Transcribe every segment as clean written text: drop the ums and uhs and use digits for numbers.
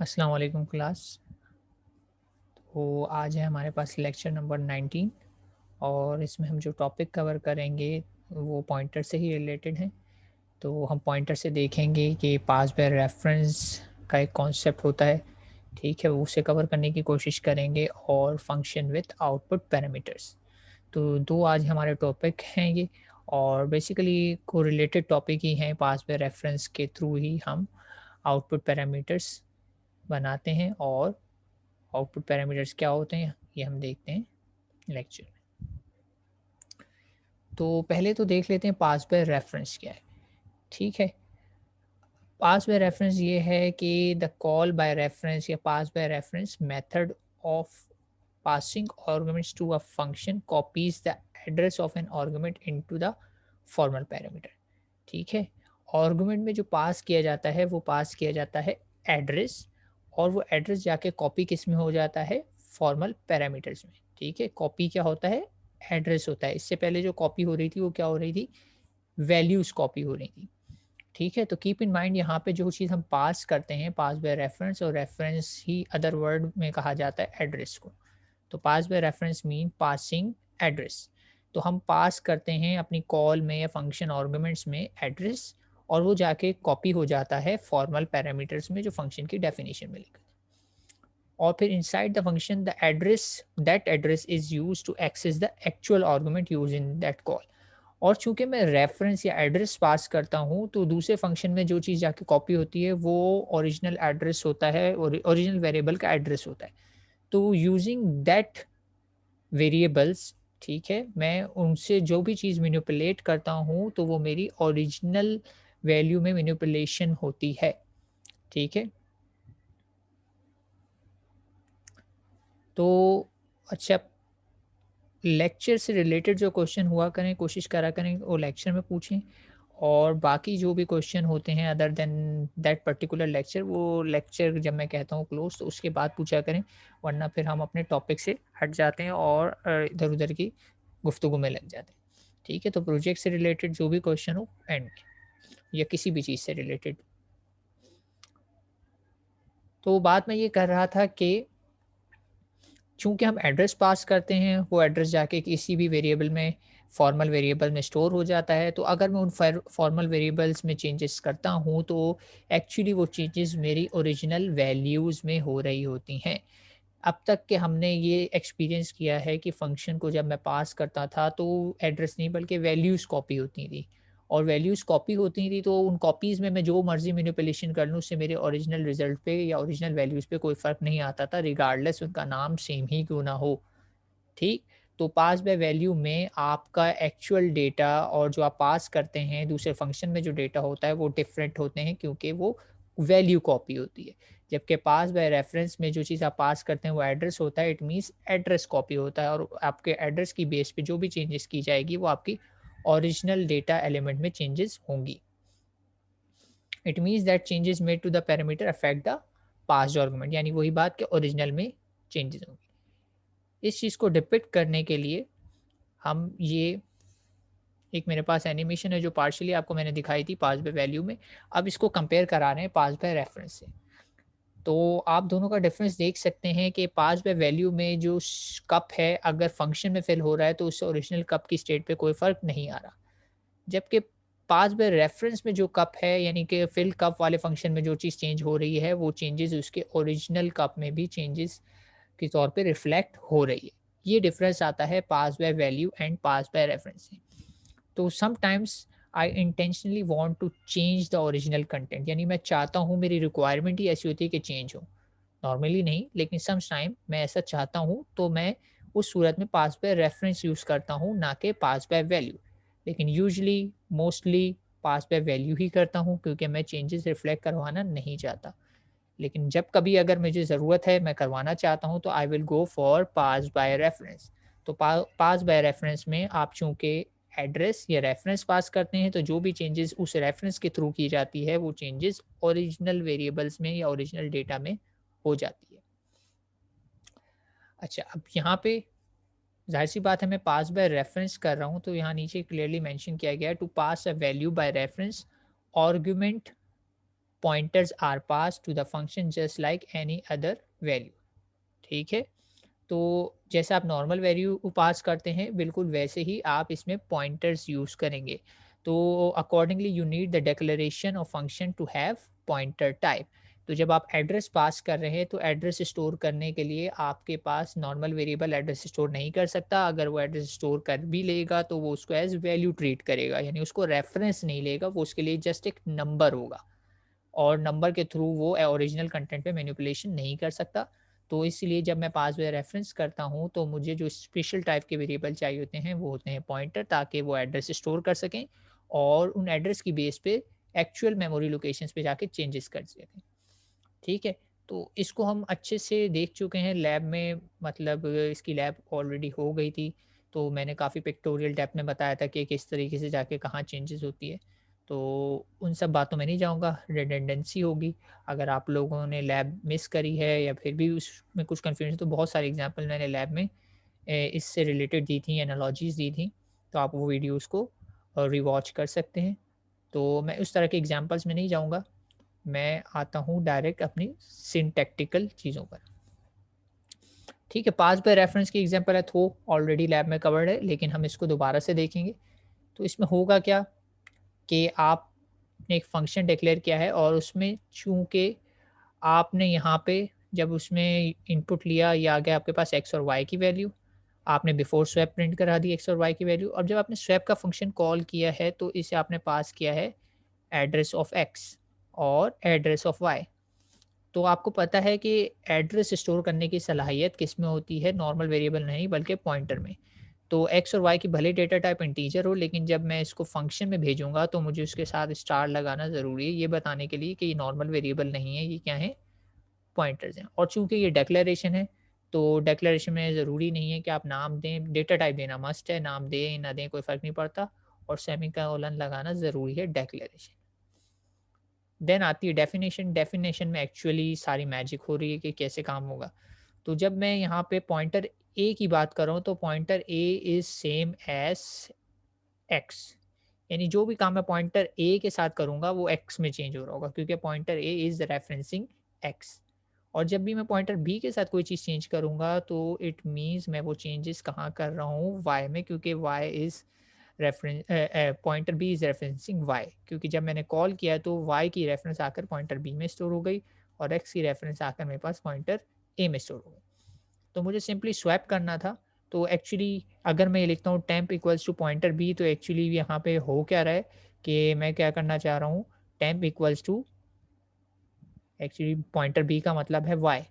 अस्सलाम वालेकुम क्लास। तो आज है हमारे पास लेक्चर नंबर 19 और इसमें हम जो टॉपिक कवर करेंगे वो पॉइंटर से ही रिलेटेड है। तो हम पॉइंटर से देखेंगे कि पास बाय रेफरेंस का एक कॉन्सेप्ट होता है, ठीक है, वो उसे कवर करने की कोशिश करेंगे और फंक्शन विथ आउटपुट पैरामीटर्स। तो 2 आज हमारे टॉपिक हैं ये और बेसिकली कोरिलेटेड टॉपिक ही हैं। पास बाय रेफरेंस के थ्रू ही हम आउटपुट पैरामीटर्स बनाते हैं और आउटपुट पैरामीटर्स क्या होते हैं ये हम देखते हैं लेक्चर में। तो पहले तो देख लेते हैं पास बाय रेफरेंस क्या है। ठीक है, पास बाय रेफरेंस ये है कि द कॉल बाय रेफरेंस या pass by reference method of passing arguments to a function copies the address of an argument into the formal parameter। ठीक है, आर्गुमेंट में जो पास किया जाता है वो पास किया जाता है एड्रेस, और वो एड्रेस जाके कॉपी किस में हो जाता है, फॉर्मल पैरामीटर्स में। ठीक है, कॉपी क्या होता है, एड्रेस होता है। इससे पहले जो कॉपी हो रही थी वो क्या हो रही थी, वैल्यूज कॉपी हो रही थी। ठीक है, तो कीप इन माइंड यहाँ पे जो चीज़ हम पास करते हैं पास बाय रेफरेंस, और रेफरेंस ही अदर वर्ड में कहा जाता है एड्रेस को। तो pass by reference mean passing address. तो हम पास करते हैं अपनी कॉल में या फंक्शन आर्गुमेंट्स में एड्रेस, और वो जाके कॉपी हो जाता है फॉर्मल पैरामीटर्स में जो फंक्शन की डेफिनेशन में लिखा है। और फिर inside the function the address, that address is used to access the actual argument used in that call. और चूंकि मैं रेफरेंस या एड्रेस पास करता हूँ तो दूसरे फंक्शन में जो चीज़ जाके कॉपी होती है वो ओरिजिनल एड्रेस होता है, और ओरिजिनल वेरिएबल का एड्रेस होता है। तो यूजिंग दैट वेरिएबल्स, ठीक है, मैं उनसे जो भी चीज़ मैनिपुलेट करता हूँ तो वो मेरी ओरिजिनल वैल्यू में मैनिपुलेशन होती है। ठीक है, तो अच्छा, लेक्चर से रिलेटेड जो क्वेश्चन हुआ करें कोशिश करा करें वो लेक्चर में पूछें, और बाकी जो भी क्वेश्चन होते हैं other than that particular lecture, वो लेक्चर जब मैं कहता हूँ क्लोज तो उसके बाद पूछा करें, वरना फिर हम अपने टॉपिक से हट जाते हैं और इधर उधर की गुफ्तगू में लग जाते हैं। ठीक है, तो प्रोजेक्ट से रिलेटेड जो भी क्वेश्चन हो एंड में, या किसी भी चीज़ से रिलेटेड। तो बात मैं ये कर रहा था कि चूँकि हम एड्रेस पास करते हैं, वो एड्रेस जाके किसी भी वेरिएबल में, फॉर्मल वेरिएबल में स्टोर हो जाता है। तो अगर मैं उन फॉर्मल वेरिएबल्स में चेंजेस करता हूँ, तो एक्चुअली वो चेंजेस मेरी ओरिजिनल वैल्यूज़ में हो रही होती हैं। अब तक के हमने ये एक्सपीरियंस किया है कि फ़ंक्शन को जब मैं पास करता था, तो एड्रेस नहीं बल्कि वैल्यूज़ कॉपी होती थी, और वैल्यूज़ कॉपी होती थी तो उन कॉपीज़ में मैं जो मर्ज़ी मैनिपुलेशन कर लूँ उससे मेरे ओरिजिनल रिज़ल्ट पे या ओरिजिनल वैल्यूज़ पे कोई फ़र्क नहीं आता था, रिगार्डलेस उनका नाम सेम ही क्यों ना हो। ठीक? तो पास बाय वैल्यू में आपका एक्चुअल डेटा और जो आप पास करते हैं दूसरे फ़ंक्शन में जो डेटा होता है वो डिफरेंट होते हैं, क्योंकि वो वैल्यू कॉपी होती है। जबकि पास बाय रेफरेंस में जो चीज़ आप पास करते हैं वो एड्रेस होता है, इट मीन्स एड्रेस कॉपी होता है, और आपके एड्रेस की बेस पे जो भी चेंजेस की जाएगी वो आपकी ओरिजिनल डेटा एलिमेंट में चेंजेस होंगी। It means that changes made to the parameter affect the passed argument, यानी वही बात कि ओरिजिनल में चेंजेस होंगी। इस चीज़ को डिपिक्ट करने के लिए हम ये, एक मेरे पास एनिमेशन है जो पार्शियली आपको मैंने दिखाई थी पास बाय वैल्यू में। अब इसको कंपेयर करा रहे हैं पास बाय रेफरेंस से। तो आप दोनों का डिफरेंस देख सकते हैं कि पास बाय वैल्यू में जो कप है अगर फंक्शन में फिल हो रहा है तो उससे ओरिजिनल कप की स्टेट पे कोई फ़र्क नहीं आ रहा। जबकि पास बाय रेफरेंस में जो कप है, यानी कि फिल कप वाले फंक्शन में जो चीज़ चेंज हो रही है वो चेंजेस उसके ओरिजिनल कप में भी चेंजेस के तौर पे रिफ्लेक्ट हो रही है। ये डिफरेंस आता है pass by value and pass by reference से। तो sometimes I intentionally want to change the original content, यानी मैं चाहता हूँ, मेरी रिक्वायरमेंट ही ऐसी होती है कि चेंज हो। नॉर्मली नहीं, लेकिन सम टाइम मैं ऐसा चाहता हूँ तो मैं उस सूरत में पास बाय रेफरेंस यूज़ करता हूँ, ना कि पास बाय वैल्यू। लेकिन usually mostly pass by value ही करता हूँ, क्योंकि मैं चेंजेस रिफ्लेक्ट करवाना नहीं चाहता। लेकिन जब कभी अगर मुझे ज़रूरत है, मैं करवाना चाहता हूँ, तो I will go for pass by reference. तो पास बाय रेफरेंस में आप चूँकि एड्रेस या रेफरेंस पास करते हैं, तो जो भी चेंजेस उस रेफरेंस के थ्रू की जाती है, वो चेंजेस ओरिजिनल वेरिएबल्स में या ओरिजिनल डेटा में हो जाती है। अच्छा, अब यहाँ पे ज़ाहिर-सी बात है मैं पास बाय रेफरेंस कर रहा हूँ, तो यहाँ नीचे क्लियरली मेंशन किया गया है to pass a value by reference argument pointers are pass to the function just like any other value. ठीक है, तो जैसे आप नॉर्मल वैल्यू पास करते हैं बिल्कुल वैसे ही आप इसमें पॉइंटर्स यूज़ करेंगे। तो accordingly you need the declaration of function to have pointer type. तो जब आप एड्रेस पास कर रहे हैं तो एड्रेस स्टोर करने के लिए आपके पास नॉर्मल वेरिएबल एड्रेस स्टोर नहीं कर सकता। अगर वो एड्रेस स्टोर कर भी लेगा तो वो उसको एज वैल्यू ट्रीट करेगा, यानी उसको रेफरेंस नहीं लेगा, वो उसके लिए जस्ट एक नंबर होगा और नंबर के थ्रू वो ओरिजिनल कंटेंट पे मैनिपुलेशन नहीं कर सकता। तो इसलिए जब मैं पास बाय रेफरेंस करता हूँ तो मुझे जो स्पेशल टाइप के वेरिएबल चाहिए होते हैं वो होते हैं पॉइंटर, ताकि वो एड्रेस स्टोर कर सकें और उन एड्रेस की बेस पे एक्चुअल मेमोरी लोकेशंस पे जाके चेंजेस कर सकें। ठीक है? तो इसको हम अच्छे से देख चुके हैं लैब में, मतलब इसकी लैब ऑलरेडी हो गई थी, तो मैंने काफ़ी पिक्टोरियल डेप्थ में बताया था कि किस तरीके से जाके कहाँ चेंजेस होती है। तो उन सब बातों में नहीं जाऊँगा, रिडंडेंसी होगी। अगर आप लोगों ने लैब मिस करी है या फिर भी उसमें कुछ कन्फ्यूजन, तो बहुत सारे एग्ज़ाम्पल मैंने लैब में इससे रिलेटेड दी थी, एनालॉजीज़ दी थी, तो आप वो वीडियोज़ को रिवॉच कर सकते हैं। तो मैं उस तरह के एग्ज़ाम्पल्स में नहीं जाऊँगा। मैं आता हूँ डायरेक्ट अपनी सिंटैक्टिकल चीज़ों पर। ठीक है, पास बाय रेफरेंस की एग्ज़ाम्पल है तो ऑलरेडी लैब में कवर्ड है, लेकिन हम इसको दोबारा से देखेंगे। तो इसमें होगा क्या कि आपने एक फ़ंक्शन डिक्लेयर किया है और उसमें चूँकि आपने यहाँ पे जब उसमें इनपुट लिया, ये आ गया आपके पास एक्स और वाई की वैल्यू। आपने बिफोर स्वैप प्रिंट करा दी एक्स और वाई की वैल्यू। अब जब आपने स्वैप का फ़ंक्शन कॉल किया है तो इसे आपने पास किया है एड्रेस ऑफ एक्स और एड्रेस ऑफ वाई। तो आपको पता है कि एड्रेस स्टोर करने की सलाहियत किस में होती है, नॉर्मल वेरिएबल नहीं बल्कि पॉइंटर में। तो एक्स और वाई की भले डेटा टाइप इंटीजर हो, लेकिन जब मैं इसको फंक्शन में भेजूँगा तो मुझे उसके साथ स्टार लगाना ज़रूरी है, ये बताने के लिए कि ये नॉर्मल वेरिएबल नहीं है, ये क्या है, पॉइंटर्स हैं। और चूँकि ये डिक्लेरेशन है, तो डिक्लेरेशन में ज़रूरी नहीं है कि आप नाम दें, डेटा टाइप देना मस्ट है, नाम दें ना दें कोई फ़र्क नहीं पड़ता और सेमीकोलन लगाना ज़रूरी है डिक्लेरेशन। देन आती है डेफिनेशन। डेफिनेशन में एक्चुअली सारी मैजिक हो रही है कि कैसे काम होगा। तो जब मैं यहाँ पे पॉइंटर ए की बात कर रहा हूँ तो pointer A is same as x, यानी जो भी काम मैं पॉइंटर ए के साथ करूँगा वो एक्स में चेंज हो रहा होगा, क्योंकि pointer A is referencing x. और जब भी मैं पॉइंटर बी के साथ कोई चीज़ चेंज करूँगा तो इट मीन्स मैं वो चेंजेस कहाँ कर रहा हूँ, वाई में, क्योंकि Y is pointer B is referencing Y, क्योंकि जब मैंने कॉल किया तो वाई की रेफरेंस आकर पॉइंटर बी में स्टोर हो गई और एक्स की रेफरेंस आकर मेरे पास पॉइंटर ए में स्टोर हो गई। तो मुझे सिंपली स्वैप करना था। तो एक्चुअली अगर मैं ये लिखता हूँ temp equals to pointer B, तो एक्चुअली यहाँ पे हो क्या रहा है कि मैं क्या करना चाह रहा हूँ, temp equals to, actually pointer B का मतलब है वाई,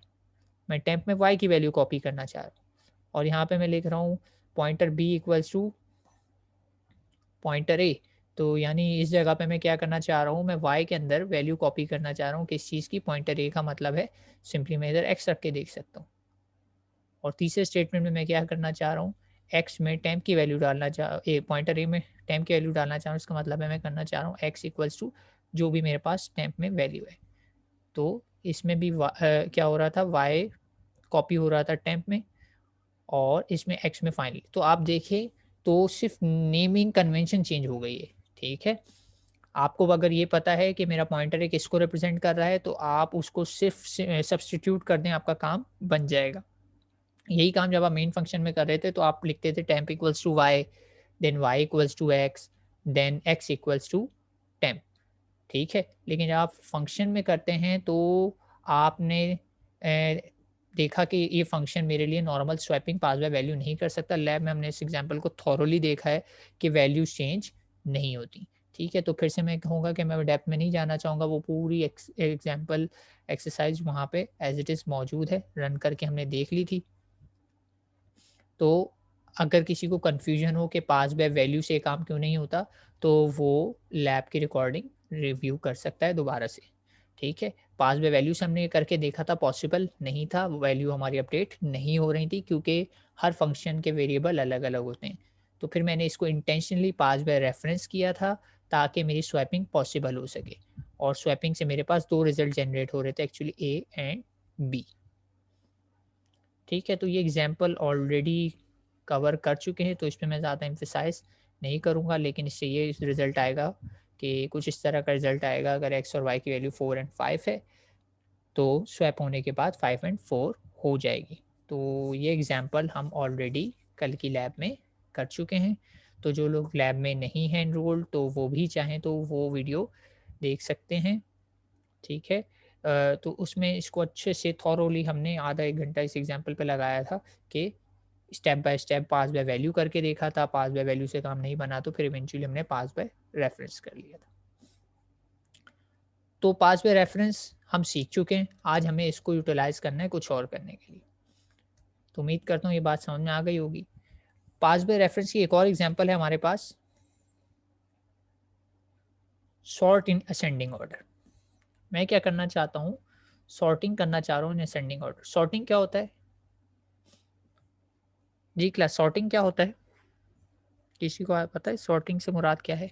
मैं टेम्प में वाई की वैल्यू कॉपी करना चाह रहा हूँ और यहाँ पे मैं लिख रहा हूँ pointer B equals to pointer A. तो यानी इस जगह पे मैं क्या करना चाह रहा हूँ, मैं वाई के अंदर वैल्यू कॉपी करना चाह रहा हूँ किस चीज़ की, पॉइंटर ए का मतलब है सिंपली मैं इधर एक्स रख के देख सकता हूँ। और तीसरे स्टेटमेंट में मैं क्या करना चाह रहा हूँ, एक्स में टेम्प की वैल्यू डालना चाह ए पॉइंटर ए में टेम्प की वैल्यू डालना चाह रहा हूँ, इसका मतलब है मैं करना चाह रहा हूँ एक्स इक्वल्स टू जो भी मेरे पास टेम्प में वैल्यू है। तो इसमें भी क्या हो रहा था, वाई कॉपी हो रहा था टेम्प में और इसमें एक्स में फाइनली। तो आप देखिए तो सिर्फ नेमिंग कन्वेंशन चेंज हो गई है। ठीक है, आपको अगर ये पता है कि मेरा पॉइंटर एक किसको रिप्रेजेंट कर रहा है तो आप उसको सिर्फ सब्सटीट्यूट कर दें, आपका काम बन जाएगा। यही काम जब आप मेन फंक्शन में कर रहे थे तो आप लिखते थे temp equals to Y, then Y equals to X, then X equals to temp. ठीक है, लेकिन जब आप फंक्शन में करते हैं तो आपने देखा कि ये फंक्शन मेरे लिए normal swapping pass by value नहीं कर सकता। लैब में हमने इस एग्जांपल को थॉरोली देखा है कि वैल्यूज चेंज नहीं होती। ठीक है, तो फिर से मैं कहूँगा कि मैं डेप्थ में नहीं जाना चाहूँगा, वो पूरी एग्जांपल एक्सरसाइज वहाँ पे एज इट इज़ मौजूद है, रन करके हमने देख ली थी। तो अगर किसी को कन्फ्यूजन हो कि पास बाय वैल्यू से काम क्यों नहीं होता, तो वो लैब की रिकॉर्डिंग रिव्यू कर सकता है दोबारा से। ठीक है, पास बाय वैल्यू से हमने ये करके देखा था, पॉसिबल नहीं था, वैल्यू हमारी अपडेट नहीं हो रही थी क्योंकि हर फंक्शन के वेरिएबल अलग-अलग होते हैं। तो फिर मैंने इसको इंटेंशनली पास बाय रेफरेंस किया था ताकि मेरी स्वैपिंग पॉसिबल हो सके और स्वैपिंग से मेरे पास 2 रिज़ल्ट जनरेट हो रहे थे, एक्चुअली ए एंड बी। ठीक है, तो ये एग्ज़ाम्पल ऑलरेडी कवर कर चुके हैं, तो इस पे मैं ज़्यादा एम्फ़साइज़ नहीं करूँगा, लेकिन इससे ये रिज़ल्ट आएगा कि कुछ इस तरह का रिजल्ट आएगा अगर एक्स और वाई की वैल्यू 4 एंड 5 है तो स्वैप होने के बाद 5 एंड 4 हो जाएगी। तो ये एग्जांपल हम ऑलरेडी कल की लैब में कर चुके हैं। तो जो लोग लैब में नहीं हैं एनरोल्ड तो वो भी चाहें तो वो वीडियो देख सकते हैं, ठीक है। तो उसमें इसको अच्छे से थॉरोली हमने आधा 1 घंटा इस एग्जांपल पे लगाया था कि step by step pass by value करके देखा था, पास बाय वैल्यू से काम नहीं बना तो फिर इवेंचुअली हमने पास बाय रेफरेंस कर लिया था। तो पास बाय रेफरेंस हम सीख चुके हैं, आज हमें इसको यूटिलाइज़ करना है कुछ और करने के लिए। तो उम्मीद करता हूँ ये बात समझ में आ गई होगी। पास बाय रेफरेंस की एक और एग्जांपल है हमारे पास, सॉर्ट इन असेंडिंग ऑर्डर। मैं क्या करना चाहता हूँ, सॉर्टिंग करना चाह रहा हूँ इन असेंडिंग ऑर्डर। सॉर्टिंग क्या होता है? जी क्लास, सॉर्टिंग क्या होता है? किसी को पता है सॉर्टिंग से मुराद क्या है?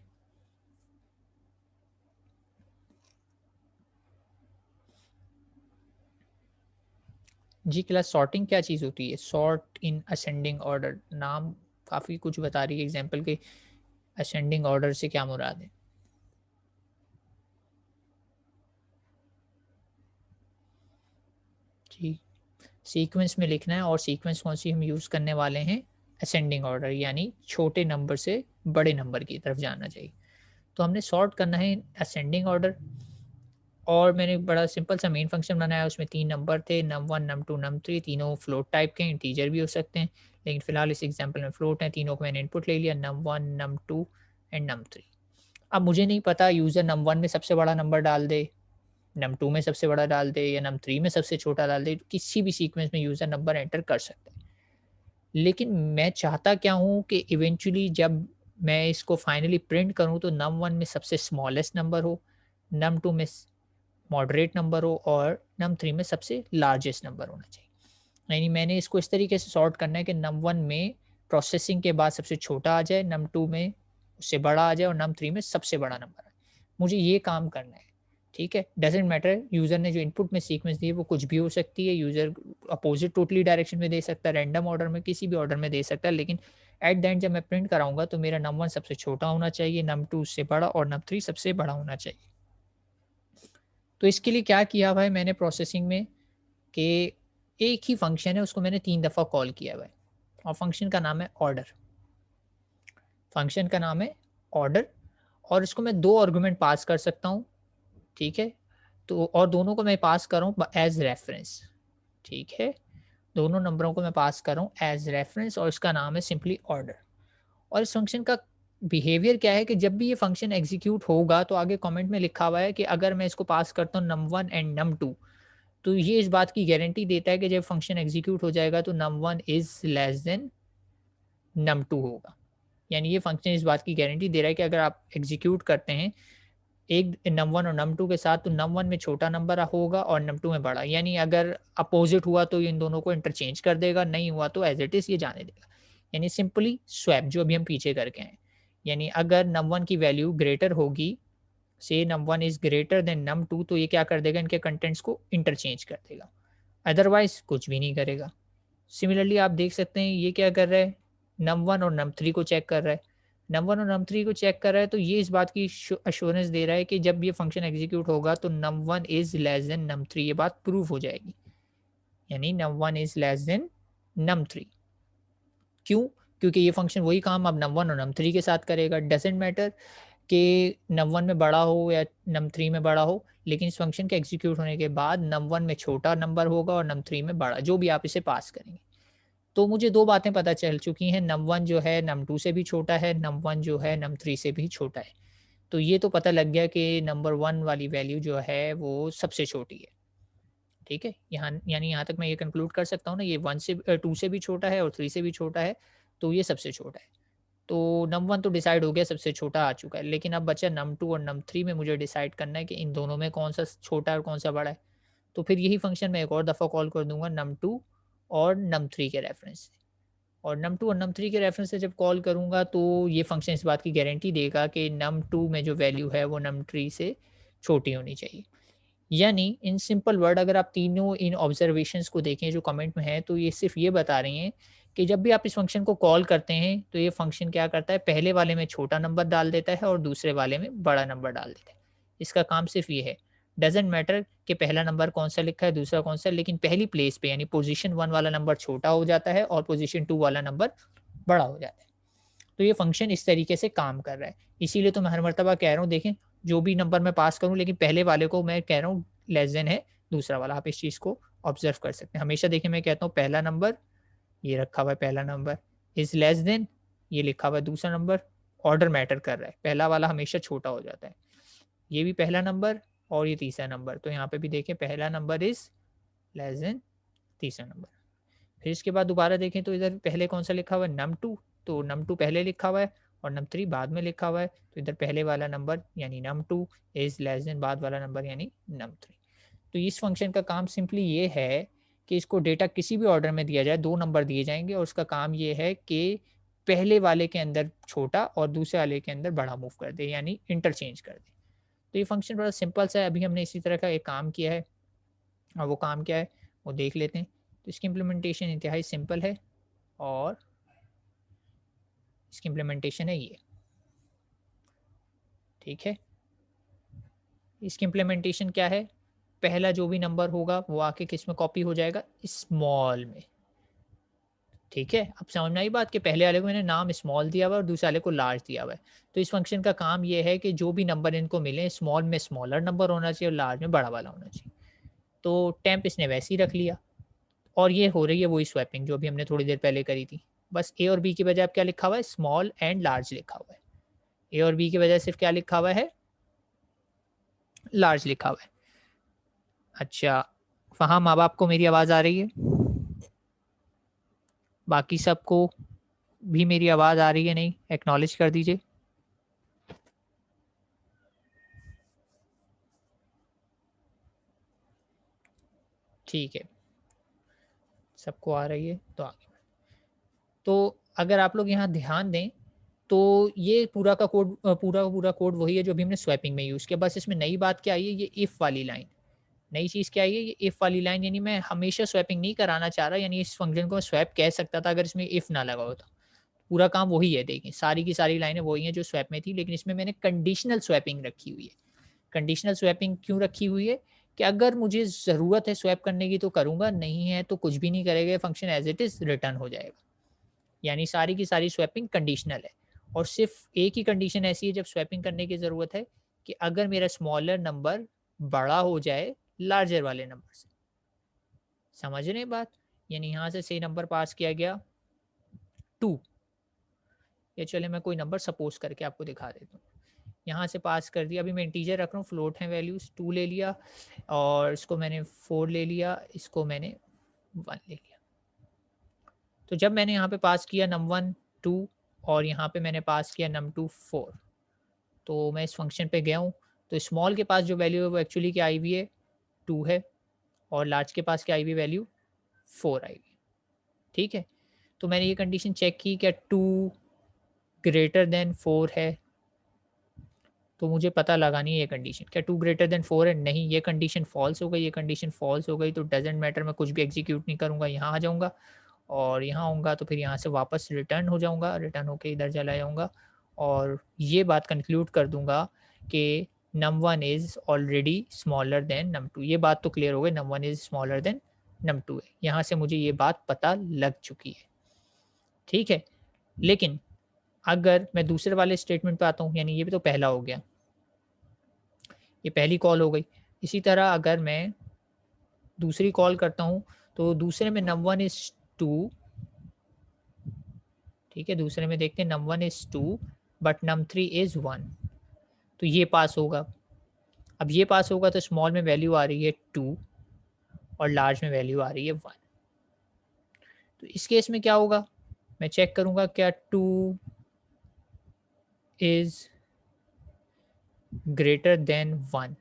जी क्लास, सॉर्टिंग क्या चीज़ होती है? सॉर्ट इन असेंडिंग ऑर्डर, नाम काफ़ी कुछ बता रही है एग्जांपल के, असेंडिंग ऑर्डर से क्या मुराद है? जी, सीक्वेंस में लिखना है और सीक्वेंस कौन-सी हम यूज़ करने वाले हैं? असेंडिंग ऑर्डर, यानी छोटे नंबर से बड़े नंबर की तरफ जाना चाहिए। तो हमने सॉर्ट करना है असेंडिंग ऑर्डर और मैंने एक बड़ा सिंपल सा मेन फंक्शन बनाया, उसमें 3 नंबर थे num1 num2 num3, तीनों फ्लोट टाइप के हैं, इंटीजर भी हो सकते हैं, लेकिन फिलहाल इस एग्जांपल में फ्लोट हैं, तीनों को मैंने इनपुट ले लिया num1 num2 एंड num3। अब मुझे नहीं पता यूज़र num1 में सबसे बड़ा नंबर डाल दे, num2 में सबसे बड़ा डाल दे या num3 में सबसे छोटा डाल दे, किसी भी सीक्वेंस में यूज़र नंबर एंटर कर सकता है। लेकिन मैं चाहता क्या हूँ कि इवेंचुअली जब मैं इसको फाइनली प्रिंट करूँ तो num1 में सबसे स्मॉलेस्ट नंबर हो, num2 में मॉडरेट नंबर हो और num3 में सबसे लार्जेस्ट नंबर होना चाहिए। यानी मैंने इसको इस तरीके से सॉर्ट करना है कि num1 में प्रोसेसिंग के बाद सबसे छोटा आ जाए, num2 में उससे बड़ा आ जाए और num3 में सबसे बड़ा नंबर आए। मुझे ये काम करना है, ठीक है? डज़न्ट मैटर यूज़र ने जो इनपुट में सीक्वेंस दी है वो कुछ भी हो सकती है, यूज़र अपोज़िट टोटली डायरेक्शन में दे सकता है, रैंडम ऑर्डर में, किसी भी ऑर्डर में दे सकता है, लेकिन एट द एंड जब मैं प्रिंट कराऊँगा तो मेरा num1 सबसे छोटा होना चाहिए, num2 उससे बड़ा और num3 सबसे बड़ा होना चाहिए। तो इसके लिए क्या किया हुआ है मैंने प्रोसेसिंग में कि एक ही फंक्शन है उसको मैंने 3 दफ़ा कॉल किया हुआ है और फंक्शन का नाम है ऑर्डर। फंक्शन का नाम है ऑर्डर और इसको मैं 2 आर्गुमेंट पास कर सकता हूँ, ठीक है? तो और दोनों को मैं पास कर रहा हूँ एज़ रेफ़रेंस, ठीक है? दोनों नंबरों को मैं पास कर रहा हूँ एज़ रेफ़रेंस और इसका नाम है सिंपली ऑर्डर। और इस फंक्शन का बिहेवियर क्या है कि जब भी ये फंक्शन एग्ज़ीक्यूट होगा तो आगे कमेंट में लिखा हुआ है कि अगर मैं इसको पास करता हूँ num1 एंड num2 तो ये इस बात की गारंटी देता है कि जब फंक्शन एग्जीक्यूट हो जाएगा तो num1 is less then num2 होगा। यानी ये फंक्शन इस बात की गारंटी दे रहा है कि अगर आप एग्जीक्यूट करते हैं एक num1 और num2 के साथ तो num1 में छोटा नंबर होगा और num2 में बड़ा। यानी अगर अपोज़िट हुआ तो ये इन दोनों को इंटरचेंज कर देगा, नहीं हुआ तो एज़ इट इज़ ये जाने देगा। यानी सिंपली स्वैप जो अभी हम पीछे करके आए। यानी अगर num1 की वैल्यू ग्रेटर होगी, से num1 is greater than num2 तो ये क्या कर देगा इनके कंटेंट्स को इंटरचेंज कर देगा। अदरवाइज़ कुछ भी नहीं करेगा। सिमिलरली आप देख सकते हैं ये क्या कर रहा है, num1 और num3 को चेक कर रहा है। num1 और num3 को चेक कर रहा है तो ये इस बात की एश्योरेंस दे रहा है कि जब ये फंक्शन एग्जीक्यूट होगा तो num1 is less then num3 ये बात प्रूव हो जाएगी। यानी num1 is less then num3 क्यों? क्योंकि ये फंक्शन वही काम अब num1 और num3 के साथ करेगा। डज़न्ट मैटर कि num1 में बड़ा हो या num3 में बड़ा हो, लेकिन इस फंक्शन के एग्जीक्यूट होने के बाद num1 में छोटा नंबर होगा और num3 में बड़ा, जो भी आप इसे पास करेंगे। तो मुझे 2 बातें पता चल चुकी हैं, num1 जो है num2 से भी छोटा है, num1 जो है num3 से भी छोटा है। तो ये तो पता लग गया कि नंबर 1 वाली वैल्यू जो है वो सबसे छोटी है, ठीक है? यहाँ यानी यहाँ तक मैं ये कंक्लूड कर सकता हूँ ना ये 1 से 2 से भी छोटा है और 3 से भी छोटा है, तो ये सबसे छोटा है। तो num1 तो डिसाइड हो गया सबसे छोटा आ चुका है, लेकिन अब बचा num2 और num3 में मुझे डिसाइड करना है कि इन दोनों में कौन-सा छोटा है और कौन-सा बड़ा है। तो फिर यही फंक्शन मैं एक और दफ़ा कॉल कर दूँगा num2 और num3 के रेफ़रेंस से। और num2 और num3 के रेफ़रेंस से जब कॉल करूँगा तो ये फ़ंक्शन इस बात की गारंटी देगा कि num2 में जो वैल्यू है वो num3 से छोटी होनी चाहिए। यानी इन सिंपल वर्ड अगर आप तीनों इन ऑब्ज़र्वेशंस को देखें जो कमेंट में है तो ये सिर्फ़ ये बता रही हैं कि जब भी आप इस फंक्शन को कॉल करते हैं तो ये फंक्शन क्या करता है, पहले वाले में छोटा नंबर डाल देता है और दूसरे वाले में बड़ा नंबर डाल देता है। इसका काम सिर्फ ये है, डजेंट मैटर कि पहला नंबर कौन सा लिखा है, दूसरा कौन सा है, लेकिन पहली प्लेस पे यानी पोजीशन 1 वाला नंबर छोटा हो जाता है और पोजीशन 2 वाला नंबर बड़ा हो जाता है। तो ये फंक्शन इस तरीके से काम कर रहा है। इसीलिए तो मैं हर मर्तबा कह रहा हूँ, देखें जो भी नंबर मैं पास करूँ लेकिन पहले वाले को मैं कह रहा हूँ लेस देन है दूसरा वाला। आप इस चीज़ को ऑब्जर्व कर सकते हैं। हमेशा देखिए मैं कहता हूँ पहला नंबर, ये रखा हुआ है पहला नंबर, इज़ लेस देन, ये लिखा हुआ है दूसरा नंबर। ऑर्डर मैटर कर रहा है, पहला वाला हमेशा छोटा हो जाता है। ये भी पहला नंबर और ये तीसरा नंबर, तो यहाँ पे भी देखें पहला नंबर इज़ लेस देन तीसरा नंबर। फिर इसके बाद दोबारा देखें तो इधर पहले कौन सा लिखा हुआ है, num2, तो num2 पहले लिखा हुआ है और num3 बाद में लिखा हुआ है। तो इधर पहले वाला नंबर यानी num2 इज़ लेस देन बाद वाला नंबर यानी num3। तो इस फंक्शन का काम सिंपली ये है कि इसको डेटा किसी भी ऑर्डर में दिया जाए, 2 नंबर दिए जाएँगे और उसका काम ये है कि पहले वाले के अंदर छोटा और दूसरे वाले के अंदर बड़ा मूव कर दे, यानी इंटरचेंज कर दे। तो ये फंक्शन बड़ा सिंपल सा है। अभी हमने इसी तरह का एक काम किया है और वो काम क्या है वो देख लेते हैं। तो इसकी इम्प्लीमेंटेशन इंतहाई सिंपल है और इसकी इम्प्लीमेंटेशन है ये, ठीक है। इसकी इम्प्लीमेंटेशन क्या है, पहला जो भी नंबर होगा वो आके किस में कॉपी हो जाएगा, स्मॉल में, ठीक है। अब समझ में आई बात कि पहले वाले को मैंने नाम स्मॉल दिया हुआ है और दूसरे वाले को लार्ज दिया हुआ है। तो इस फंक्शन का काम ये है कि जो भी नंबर इनको मिले, स्मॉल में स्मॉलर नंबर होना चाहिए और लार्ज में बड़ा वाला होना चाहिए। तो टेम्प इसने वैसे ही रख लिया और ये हो रही है वही स्वैपिंग जो अभी हमने थोड़ी देर पहले करी थी। बस ए और बी की बजाय अब क्या लिखा हुआ है, स्मॉल एंड लार्ज लिखा हुआ है। ए और बी की बजाय सिर्फ क्या लिखा हुआ है, लार्ज लिखा हुआ है। अच्छा, वहाँ माँ बाप को मेरी आवाज़ आ रही है, बाकी सबको भी मेरी आवाज़ आ रही है, नहीं एक्नॉलेज कर दीजिए। ठीक है, सबको आ रही है तो आगे। तो अगर आप लोग यहाँ ध्यान दें तो ये पूरा का पूरा कोड वही है जो अभी हमने स्वैपिंग में यूज़ किया। बस इसमें नई बात क्या आई है, ये इफ़ वाली लाइन। नई चीज़ क्या आई है, ये इफ़ वाली लाइन, यानी मैं हमेशा स्वैपिंग नहीं कराना चाह रहा, यानी इस फंक्शन को मैं स्वैप कह सकता था अगर इसमें इफ़ ना लगा होता। पूरा काम वही है, देखिए सारी की सारी लाइनें वही हैं जो स्वैप में थी, लेकिन इसमें मैंने कंडीशनल स्वैपिंग रखी हुई है। कंडीशनल स्वैपिंग क्यों रखी हुई है कि अगर मुझे ज़रूरत है स्वैप करने की तो करूँगा, नहीं है तो कुछ भी नहीं करेगा, function as it is return हो जाएगा। यानी सारी की सारी स्वैपिंग कंडीशनल है और सिर्फ एक ही कंडीशन ऐसी है जब स्वैपिंग करने की ज़रूरत है कि अगर मेरा स्मॉलर नंबर बड़ा हो जाए लार्जर वाले नंबर से। समझ रहे हैं बात? यानी यहाँ से सही नंबर पास किया गया 2, या चले मैं कोई नंबर सपोज़ करके आपको दिखा देता हूँ। यहाँ से पास कर दिया, अभी मैं इंटीजर रख रहा हूँ, फ्लोट है वैल्यूज़, 2 ले लिया और इसको मैंने 4 ले लिया, इसको मैंने 1 ले लिया। तो जब मैंने यहाँ पे पास किया num1 2 और यहाँ पे मैंने पास किया num2 4, तो मैं इस फंक्शन पे गया हूँ, तो स्मॉल के पास जो वैल्यू है वो एक्चुअली क्या आई हुई है, 2 है और लार्ज के पास क्या आई हुई वैल्यू 4 आई हुई है, ठीक है। तो मैंने ये कंडीशन चेक की क्या 2 ग्रेटर देन 4 है, तो मुझे पता लगानी है ये कंडीशन क्या 2 ग्रेटर देन 4 है, नहीं ये कंडीशन फॉल्स हो गई, ये कंडीशन फॉल्स हो गई तो डजेंट मैटर, मैं कुछ भी एग्जीक्यूट नहीं करूँगा, यहाँ आ जाऊँगा और यहाँ आऊँगा तो फिर यहाँ से वापस रिटर्न हो जाऊँगा, रिटर्न होके इधर चला जाऊँगा और ये बात कंक्लूड कर दूँगा कि num1 is already smaller than num2। ये बात तो क्लियर हो गई, num1 is smaller than num2 है, यहाँ से मुझे ये बात पता लग चुकी है, ठीक है। लेकिन अगर मैं दूसरे वाले स्टेटमेंट पे आता हूँ, यानी ये भी तो पहला हो गया, ये पहली कॉल हो गई। इसी तरह अगर मैं दूसरी कॉल करता हूँ तो दूसरे में num1 इज़ 2, ठीक है, दूसरे में देखते हैं num1 is 2 but num3 is 1, तो ये पास होगा। अब ये पास होगा तो स्मॉल में वैल्यू आ रही है 2 और लार्ज में वैल्यू आ रही है 1। तो इस केस में क्या होगा, मैं चेक करूँगा क्या 2 is greater than 1,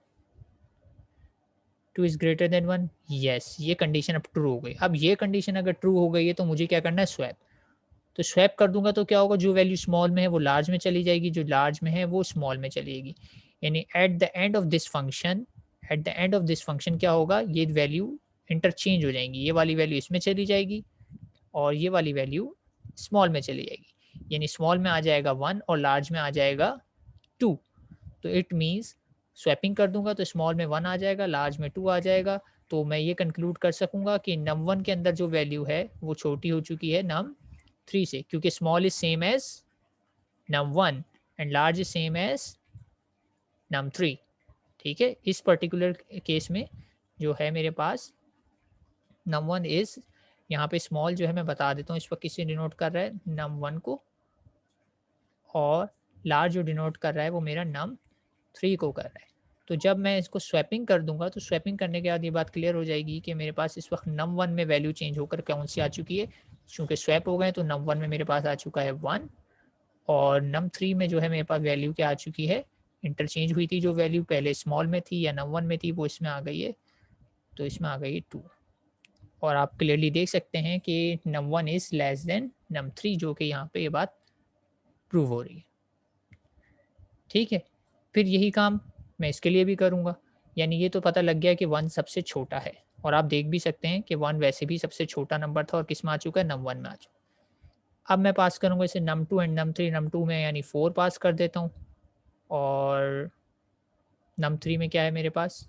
2 is greater than 1, yes, ये कंडीशन अब ट्रू हो गई। अब ये कंडीशन अगर ट्रू हो गई है तो मुझे क्या करना है, स्वैप। तो स्वैप कर दूँगा तो क्या होगा, जो वैल्यू स्मॉल में है वो लार्ज में चली जाएगी, जो लार्ज में है वो स्मॉल में चलेगी। यानी at the end of this function, at the end of this function क्या होगा, ये वैल्यू इंटरचेंज हो जाएँगी, ये वाली वैल्यू इसमें चली जाएगी और ये वाली वैल्यू स्मॉल में चली जाएगी, यानी स्मॉल में आ जाएगा 1 और लार्ज में आ जाएगा 2। तो इट मीन्स स्वैपिंग कर दूंगा तो स्मॉल में 1 आ जाएगा, लार्ज में 2 आ जाएगा। तो मैं ये कंक्लूड कर सकूंगा कि num1 के अंदर जो वैल्यू है वो छोटी हो चुकी है num3 से, क्योंकि small is same as num1 and large is same as num3। ठीक है, इस पर्टिकुलर केस में जो है मेरे पास num1 इज, यहाँ पे स्मॉल जो है मैं बता देता हूँ इस पर किससे डिनोट कर रहा है, num1 को, और लार्ज जो डिनोट कर रहा है वो मेरा num3 को कर रहा है। तो जब मैं इसको स्वैपिंग कर दूंगा तो स्वैपिंग करने के बाद ये बात क्लियर हो जाएगी कि मेरे पास इस वक्त num1 में वैल्यू चेंज होकर कौन सी आ चुकी है, चूंकि स्वैप हो गए तो num1 में मेरे पास आ चुका है 1, और num3 में जो है मेरे पास वैल्यू क्या आ चुकी है, इंटरचेंज हुई थी जो वैल्यू पहले स्मॉल में थी या num1 में थी वो इसमें आ गई है, तो इसमें आ गई है 2। और आप क्लियरली देख सकते हैं कि num1 is less than num3, जो कि यहाँ पे ये बात प्रूव हो रही है। ठीक है, फिर यही काम मैं इसके लिए भी करूँगा, यानी ये तो पता लग गया कि 1 सबसे छोटा है, और आप देख भी सकते हैं कि 1 वैसे भी सबसे छोटा नंबर था और किस में आ चुका है, num1 में आ चुका है। अब मैं पास करूँगा इसे num2 एंड num3, num2 में यानी 4 पास कर देता हूँ, और num3 में क्या है मेरे पास,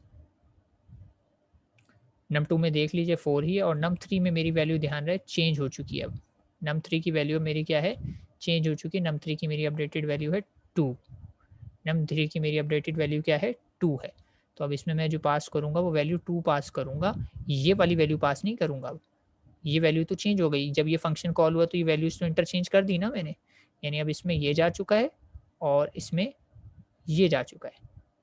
num2 में देख लीजिए 4 ही है, और num3 में मेरी वैल्यू ध्यान रहे चेंज हो चुकी है। अब num3 की वैल्यू मेरी क्या है, चेंज हो चुकी है। num3 की मेरी अपडेटेड वैल्यू है 2, num3 की मेरी अपडेटेड वैल्यू क्या है, 2 है। तो अब इसमें मैं जो पास करूँगा वो वैल्यू 2 पास करूँगा, ये वाली वैल्यू पास नहीं करूँगा। अब ये वैल्यू तो चेंज हो गई, जब ये फंक्शन कॉल हुआ तो ये वैल्यूज तो इंटरचेंज कर दी ना मैंने, यानी अब इसमें ये जा चुका है और इसमें ये जा चुका है,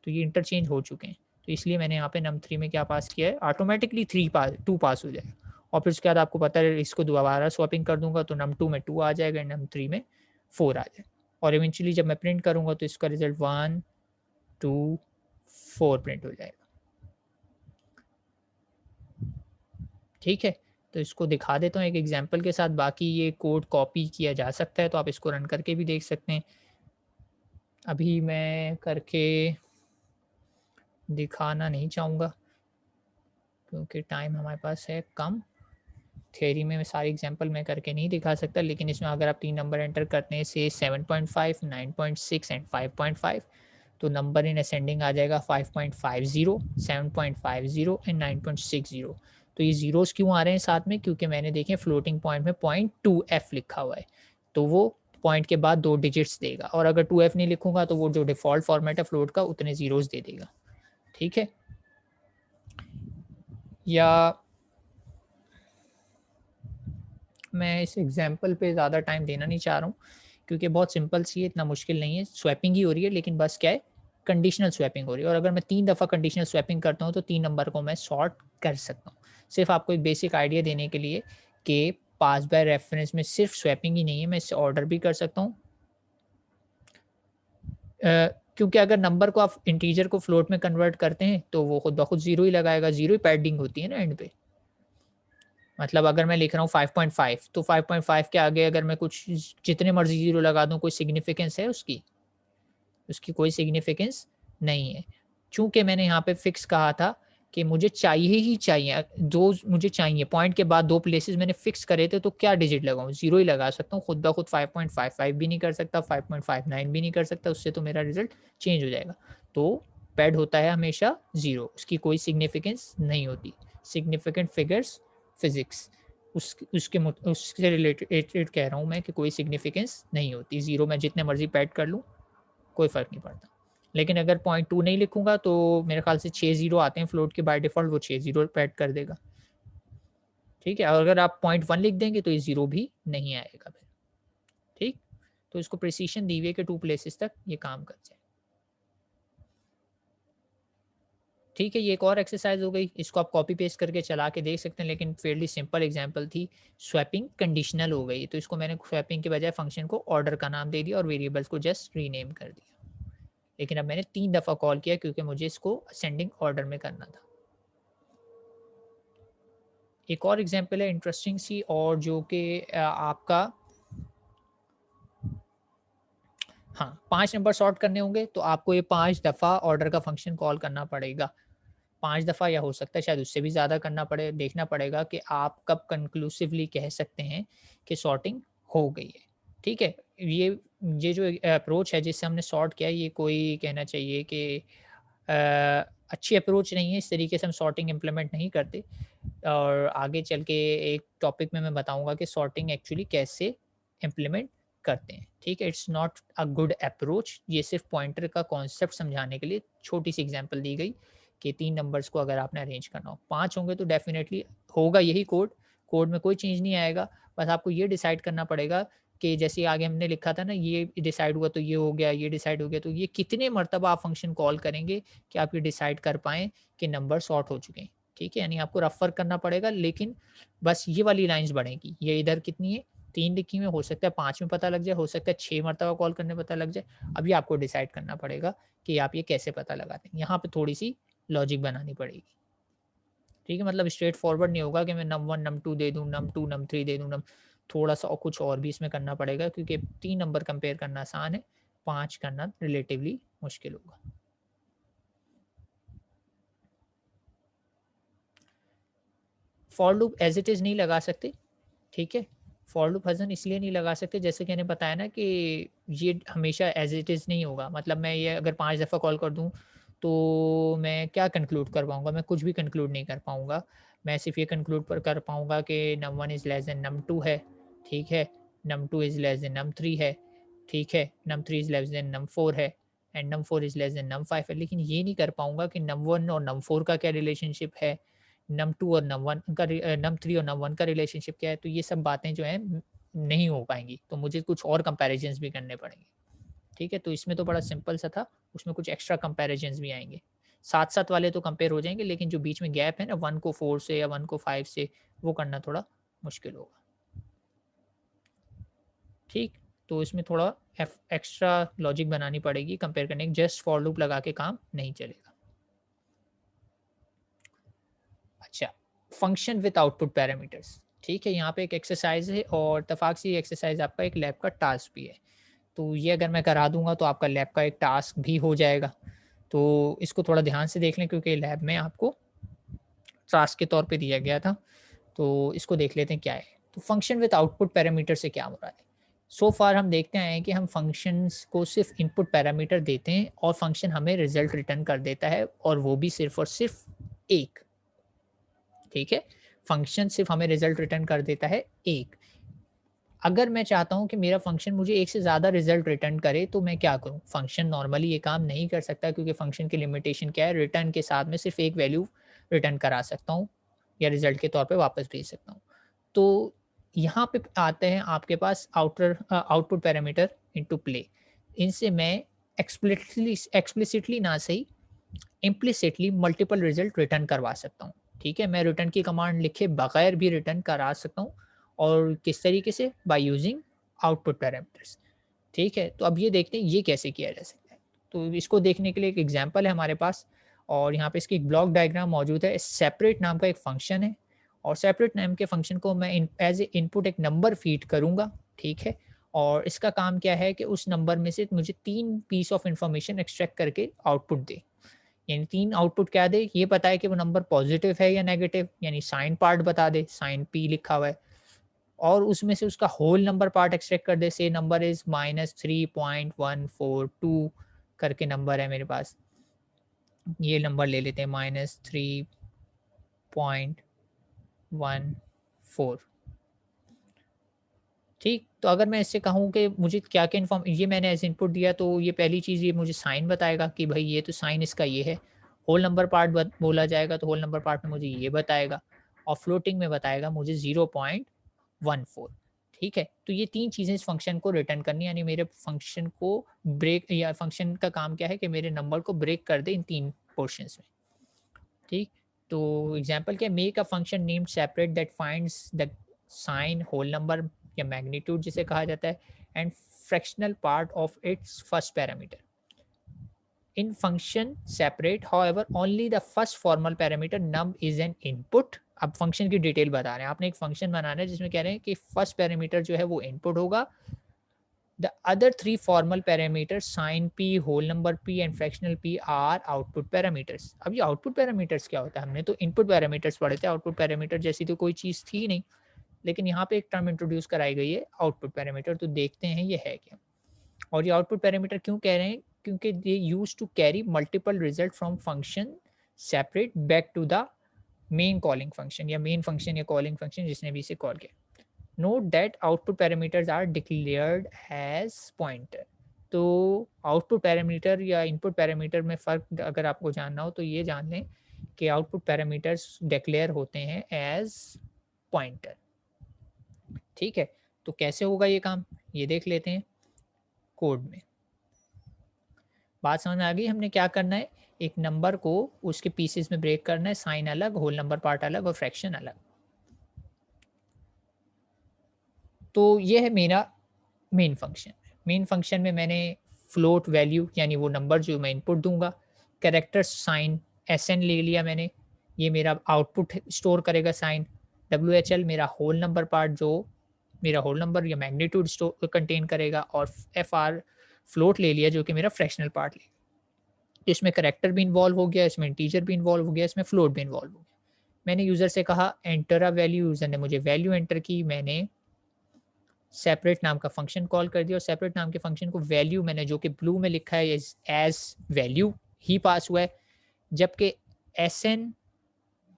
तो ये इंटरचेंज हो चुके हैं। तो इसलिए मैंने यहाँ पे num3 में क्या पास किया है, ऑटोमेटिकली 2 पास हो जाएगा। और फिर उसके बाद आपको पता है इसको दोबारा स्वैपिंग कर दूंगा तो num2 में 2 आ जाएगा, num3 में 4 आ जाएगा, और इवेंचुअली जब मैं प्रिंट करूंगा तो इसका रिजल्ट 1 2 4 प्रिंट हो जाएगा। ठीक है, तो इसको दिखा देता हूँ एक एग्जांपल के साथ, बाकी ये कोड कॉपी किया जा सकता है तो आप इसको रन करके भी देख सकते हैं। अभी मैं करके दिखाना नहीं चाहूँगा क्योंकि टाइम हमारे पास है कम। थ्योरी में मैं सारी एग्जांपल मैं करके नहीं दिखा सकता, लेकिन इसमें अगर आप 3 नंबर एंटर करते हैं से 7.5, 9.6 एंड 5.5, तो नंबर इन असेंडिंग आ जाएगा 5.50, 7.50 एंड 9.60। तो ये ज़ीरोज़ क्यों आ रहे हैं साथ में, क्योंकि मैंने देखें फ्लोटिंग पॉइंट में 0.2f लिखा हुआ है, तो वो पॉइंट के बाद 2 डिजिट्स देगा, और अगर 2f नहीं लिखूंगा तो वो जो डिफ़ॉल्ट फॉर्मेट है फ्लोट का उतने ज़ीरोज़ दे देगा। ठीक है, या मैं इस एग्जाम्पल पे ज़्यादा टाइम देना नहीं चाह रहा हूँ क्योंकि बहुत सिंपल सी है, इतना मुश्किल नहीं है, स्वैपिंग ही हो रही है, लेकिन बस क्या है, कंडीशनल स्वैपिंग हो रही है, और अगर मैं 3 दफ़ा कंडीशनल स्वैपिंग करता हूँ तो 3 नंबर को मैं सॉर्ट कर सकता हूँ। सिर्फ आपको एक बेसिक आइडिया देने के लिए कि पास बाय रेफरेंस में सिर्फ स्वैपिंग ही नहीं है, मैं इससे ऑर्डर भी कर सकता हूँ। क्योंकि अगर नंबर को आप इंटीजर को फ्लोट में कन्वर्ट करते हैं तो वो खुद ब खुद ज़ीरो ही लगाएगा, ज़ीरो ही पैडिंग होती है ना एंड पे। मतलब अगर मैं लिख रहा हूँ 5.5 तो 5.5 के आगे अगर मैं कुछ जितने मर्जी ज़ीरो लगा दूँ, कोई सिग्निफिकेंस है उसकी? उसकी कोई सिग्निफिकेंस नहीं है। चूँकि मैंने यहाँ पे फिक्स कहा था कि मुझे चाहिए ही चाहिए, 2 मुझे चाहिए, पॉइंट के बाद 2 प्लेसेस मैंने फिक्स करे थे, तो क्या डिजिट लगाऊँ? 0 ही लगा सकता हूँ, खुद ब खुद 5.55 भी नहीं कर सकता, 5.59 भी नहीं कर सकता, उससे तो मेरा रिज़ल्ट चेंज हो जाएगा। तो पैड होता है हमेशा 0, उसकी कोई सिग्निफिकेंस नहीं होती। सिग्निफिकेंट फिगर्स फिज़िक्स, उससे रिलेटेड कह रहा हूँ मैं कि कोई सिग्निफिकेंस नहीं होती। 0 मैं जितने मर्ज़ी पैड कर लूँ, कोई फ़र्क नहीं पड़ता। लेकिन अगर 0.2 नहीं लिखूँगा तो मेरे ख़्याल से 6 ज़ीरो आते हैं फ्लोट के, बाय डिफ़ॉल्ट वो 6 ज़ीरो पैड कर देगा। ठीक है? और अगर आप 0.1 लिख देंगे तो ये ज़ीरो भी नहीं आएगा फिर। ठीक? तो इसको प्रिसिशन दी हुई है कि 2 प्लेसेस तक ये काम कर जाए। ठीक है, ये एक और एक्सरसाइज़ हो गई। इसको आप कॉपी पेस्ट करके चला के देख सकते हैं, लेकिन फेयरली सिंपल एग्ज़ाम्पल थी। स्वैपिंग कंडीशनल हो गई, तो इसको मैंने स्वैपिंग के बजाय फ़ंक्शन को ऑर्डर का नाम दे दिया और वेरिएबल्स को जस्ट रीनेम कर दिया। लेकिन अब मैंने 3 दफ़ा कॉल किया क्योंकि मुझे इसको असेंडिंग ऑर्डर में करना था। एक और एग्जांपल है इंटरेस्टिंग सी, और जो कि आपका, हाँ, 5 नंबर सॉर्ट करने होंगे तो आपको ये 5 दफ़ा ऑर्डर का फंक्शन कॉल करना पड़ेगा। 5 दफ़ा या हो सकता है शायद उससे भी ज़्यादा करना पड़े, देखना पड़ेगा कि आप कब कंक्लूसिवली कह सकते हैं कि सॉर्टिंग हो गई है। ठीक है? ये जो अप्रोच है जिससे हमने सॉर्ट किया है, ये कोई कहना चाहिए कि अ, अच्छी अप्रोच नहीं है, इस तरीके से हम सॉर्टिंग इम्प्लीमेंट नहीं करते। और आगे चल के एक टॉपिक में मैं बताऊँगा कि सॉर्टिंग एक्चुअली कैसे इम्प्लीमेंट करते हैं, ठीक है? It's not a good approach, ये सिर्फ़ पॉइंटर का कॉन्सेप्ट समझाने के लिए छोटी-सी एग्ज़ाम्पल दी गई कि 3 नंबर्स को अगर आपने अरेंज करना हो, 5 होंगे तो डेफ़िनेटली होगा यही कोड, कोड में कोई चेंज नहीं आएगा। बस आपको ये डिसाइड करना पड़ेगा कि जैसे आगे हमने लिखा था ना, ये डिसाइड हुआ तो ये हो गया, ये डिसाइड हो गया, तो ये कितने मर्तबा आप फ़ंक्शन कॉल करेंगे कि आप ये डिसाइड कर पाएँ कि नंबर सॉर्ट हो चुके हैं। ठीक है? यानी आपको रफ वर्क करना पड़ेगा, लेकिन बस ये वाली लाइन्स बढ़ेंगी। ये इधर कितनी है? 3 लिखी हुई है, हो सकता है 5 में पता लग जाए, हो सकता है 6 मर्तबा कॉल करने पता लग जाए। अभी आपको डिसाइड करना पड़ेगा कि आप ये कैसे पता लगाते हैं। यहाँ पे थोड़ी-सी लॉजिक बनानी पड़ेगी। ठीक है? मतलब स्ट्रेट फॉरवर्ड नहीं होगा कि मैं नम 1 नम 2 दे दूँ, नम 2 नम 3 दे दूँ, नम थोड़ा-सा और कुछ और भी इसमें करना पड़ेगा, क्योंकि 3 नंबर कंपेयर करना आसान है, 5 करना रिलेटिवली मुश्किल होगा। For loop as it is नहीं लगा सकते, ठीक है? फॉर लूप हज़न इसलिए नहीं लगा सकते, जैसे कि मैंने बताया ना कि ये हमेशा एज़ इट इज़ नहीं होगा। मतलब मैं ये अगर 5 दफ़ा कॉल कर दूँ, तो मैं क्या कंक्लूड कर पाऊँगा? मैं कुछ भी कंक्लूड नहीं कर पाऊँगा। मैं सिर्फ़ ये कंक्लूड पर कर पाऊँगा कि num 1 is less than num 2 है, ठीक है? Num 2 is less than num 3 है, ठीक है? Num 3 is less than num 4 है and num 4 is less than num 5 है। लेकिन ये नहीं कर पाऊँगा कि नम 1 और नम 4 का क्या रिलेशनशिप है, नम 2 और नम 3 और नम 1 का रिलेशनशिप क्या है? तो ये सब बातें जो हैं नहीं हो पाएँगी, तो मुझे कुछ और कंपैरिज़न्स भी करने पड़ेंगे, ठीक है? तो इसमें तो बड़ा सिंपल सा था, उसमें कुछ एक्स्ट्रा कंपैरिज़न्स भी आएँगे। साथ-साथ वाले तो कंपेयर हो जाएँगे, लेकिन जो बीच में गैप है ना, 1 को 4 से या 1 को 5 से, वो करना थोड़ा मुश्किल होगा, ठीक? तो इसमें थोड़ा एक्स्ट्रा लॉजिक बनानी पड़ेगी कंपेयर करने की, जस्ट फॉर लूप लगा के काम नहीं चलेगा। अच्छा, फंक्शन विथ आउटपुट पैरामीटर्स, ठीक है? यहाँ पे एक एक्सरसाइज़ है और इत्तेफ़ाक से ये एक्सरसाइज़ आपका एक लैब का टास्क भी है। तो ये अगर मैं करा दूँगा तो आपका लैब का एक टास्क भी हो जाएगा। तो इसको थोड़ा ध्यान से देख लें, क्योंकि लैब में आपको टास्क के तौर पे दिया गया था। तो इसको देख लेते हैं क्या है। तो फंक्शन विथ आउटपुट पैरामीटर से क्या मुराद है? सो फार हम देखते आए हैं कि हम फंक्शंस को सिर्फ़ इनपुट पैरामीटर देते हैं और फंक्शन हमें रिज़ल्ट रिटर्न कर देता है, और वो भी सिर्फ़ और सिर्फ़ 1, ठीक है? फंक्शन सिर्फ़ हमें रिज़ल्ट रिटर्न कर देता है 1। अगर मैं चाहता हूँ कि मेरा फ़ंक्शन मुझे 1 से ज़्यादा रिज़ल्ट रिटर्न करे, तो मैं क्या करूँ? फ़ंक्शन नॉर्मली ये काम नहीं कर सकता, क्योंकि फ़ंक्शन की लिमिटेशन क्या है? रिटर्न के साथ में सिर्फ़ एक वैल्यू रिटर्न करा सकता हूँ या रिज़ल्ट के तौर पे वापस भेज सकता हूँ। तो यहाँ पे आते हैं आपके पास आउटपुट पैरामीटर इनटू प्ले। इनसे मैं एक्सप्लिसिटली ना सही, इम्प्लिसिटली मल्टीपल रिज़ल्ट रिटर्न करवा सकता हूँ, ठीक है? मैं रिटर्न की कमांड लिखे बगैर भी रिटर्न करा सकता हूँ, और किस तरीके से? बाय यूजिंग आउटपुट पैरामीटर्स, ठीक है? तो अब ये देखते हैं ये कैसे किया जा सकता है। तो इसको देखने के लिए एक एग्ज़ाम्पल है हमारे पास, और यहाँ पे इसकी एक ब्लॉक डायग्राम मौजूद है। सेपरेट नाम का एक फ़ंक्शन है, और सेपरेट नाम के फ़ंक्शन को मैं एज़ ए इनपुट एक नंबर फ़ीड करूँगा, ठीक है? और इसका काम क्या है कि उस नंबर में से मुझे 3 पीस ऑफ इन्फॉर्मेशन एक्सट्रैक्ट करके आउटपुट दे। यानी 3 आउटपुट क्या दे? ये बताए कि वो नंबर पॉज़िटिव है या नेगेटिव, यानी साइन पार्ट बता दे, साइन P लिखा हुआ है, और उसमें से उसका होल नंबर पार्ट एक्सट्रैक्ट कर दे। से नंबर इज़ -3.142 करके नंबर है मेरे पास। ये नंबर ले लेते हैं -3.14, ठीक? तो अगर मैं इससे कहूँ कि मुझे क्या-क्या ये मैंने एज़ इनपुट दिया, तो ये पहली चीज़ ये मुझे साइन बताएगा कि भई ये तो साइन इसका ये है। होल नंबर पार्ट बोला जाएगा, तो होल नंबर पार्ट में मुझे ये बताएगा, और फ्लोटिंग में बताएगा मुझे 0.14, ठीक है? तो ये 3 चीज़ें इस फ़ंक्शन को रिटर्न करनी है, यानी मेरे फ़ंक्शन को ब्रेक, या फ़ंक्शन का काम क्या है कि मेरे नंबर को ब्रेक कर दे इन 3 पोर्शंस में, ठीक? तो एग्ज़ाम्पल क्या है? Make a function named separate that finds the sign, whole number या मैग्नीट्यूड जिसे कहा जाता है, and fractional part of its first parameter. In function separate however only the first formal parameter num is an input. अब function की detail बता रहे हैं, आपने एक फंक्शन बनाना है जिसमें कह रहे हैं कि फर्स्ट पैरामीटर जो है वो इनपुट होगा, the other three formal parameters sign P, whole number P and fractional P are output parameters. अब ये आउटपुट पैरामीटर्स क्या होता है? हमने तो इनपुट पैरामीटर्स पढ़े थे, आउटपुट पैरामीटर जैसी तो कोई चीज़ थी नहीं, लेकिन यहाँ पे एक टर्म इंट्रोड्यूस कराई गई है आउटपुट पैरामीटर। तो देखते हैं ये है क्या। और ये आउटपुट पैरामीटर क्यों कह रहे हैं? क्योंकि they use to carry multiple result from function separate back to the main calling function, या मेन फंक्शन या कॉलिंग फंक्शन जिसने भी इसे कॉल किया। Note that output parameters are declared as pointer. तो आउटपुट पैरामीटर या इनपुट पैरामीटर में फ़र्क अगर आपको जानना हो तो ये जान लें कि आउटपुट पैरामीटर्स डिक्लेयर होते हैं एज पॉइंटर। ठीक है, तो कैसे होगा ये काम, ये देख लेते हैं कोड में। बात समझ में आ गई? हमने क्या करना है, एक नंबर को उसके पीसेस में ब्रेक करना है, साइन अलग, होल नंबर पार्ट अलग और फ्रैक्शन अलग। तो ये है मेरा मेन फंक्शन। मेन फंक्शन में मैंने फ्लोट वैल्यू यानी वो नंबर जो मैं इनपुट दूंगा, कैरेक्टर साइन एसएन ले लिया मैंने, ये मेरा आउटपुट स्टोर करेगा साइन। डब्ल्यूएचएल मेरा होल नंबर पार्ट जो मेरा होल नंबर या मैग्नीट्यूड स्टोर कंटेन करेगा, और एफआर फ्लोट ले लिया जो कि मेरा फ्रैक्शनल पार्ट ले। इसमें करेक्टर भी इन्वॉल्व हो गया, इसमें इंटीजर भी इन्वॉल्व हो गया, इसमें फ्लोट भी इन्वॉल्व हो गया। मैंने यूज़र से कहा एंटर अ वैल्यू, यूज़र ने मुझे वैल्यू एंटर की, मैंने सेपरेट नाम का फंक्शन कॉल कर दिया और सेपरेट नाम के फंक्शन को वैल्यू मैंने जो कि ब्लू में लिखा है एज वैल्यू ही पास हुआ है, जबकि S N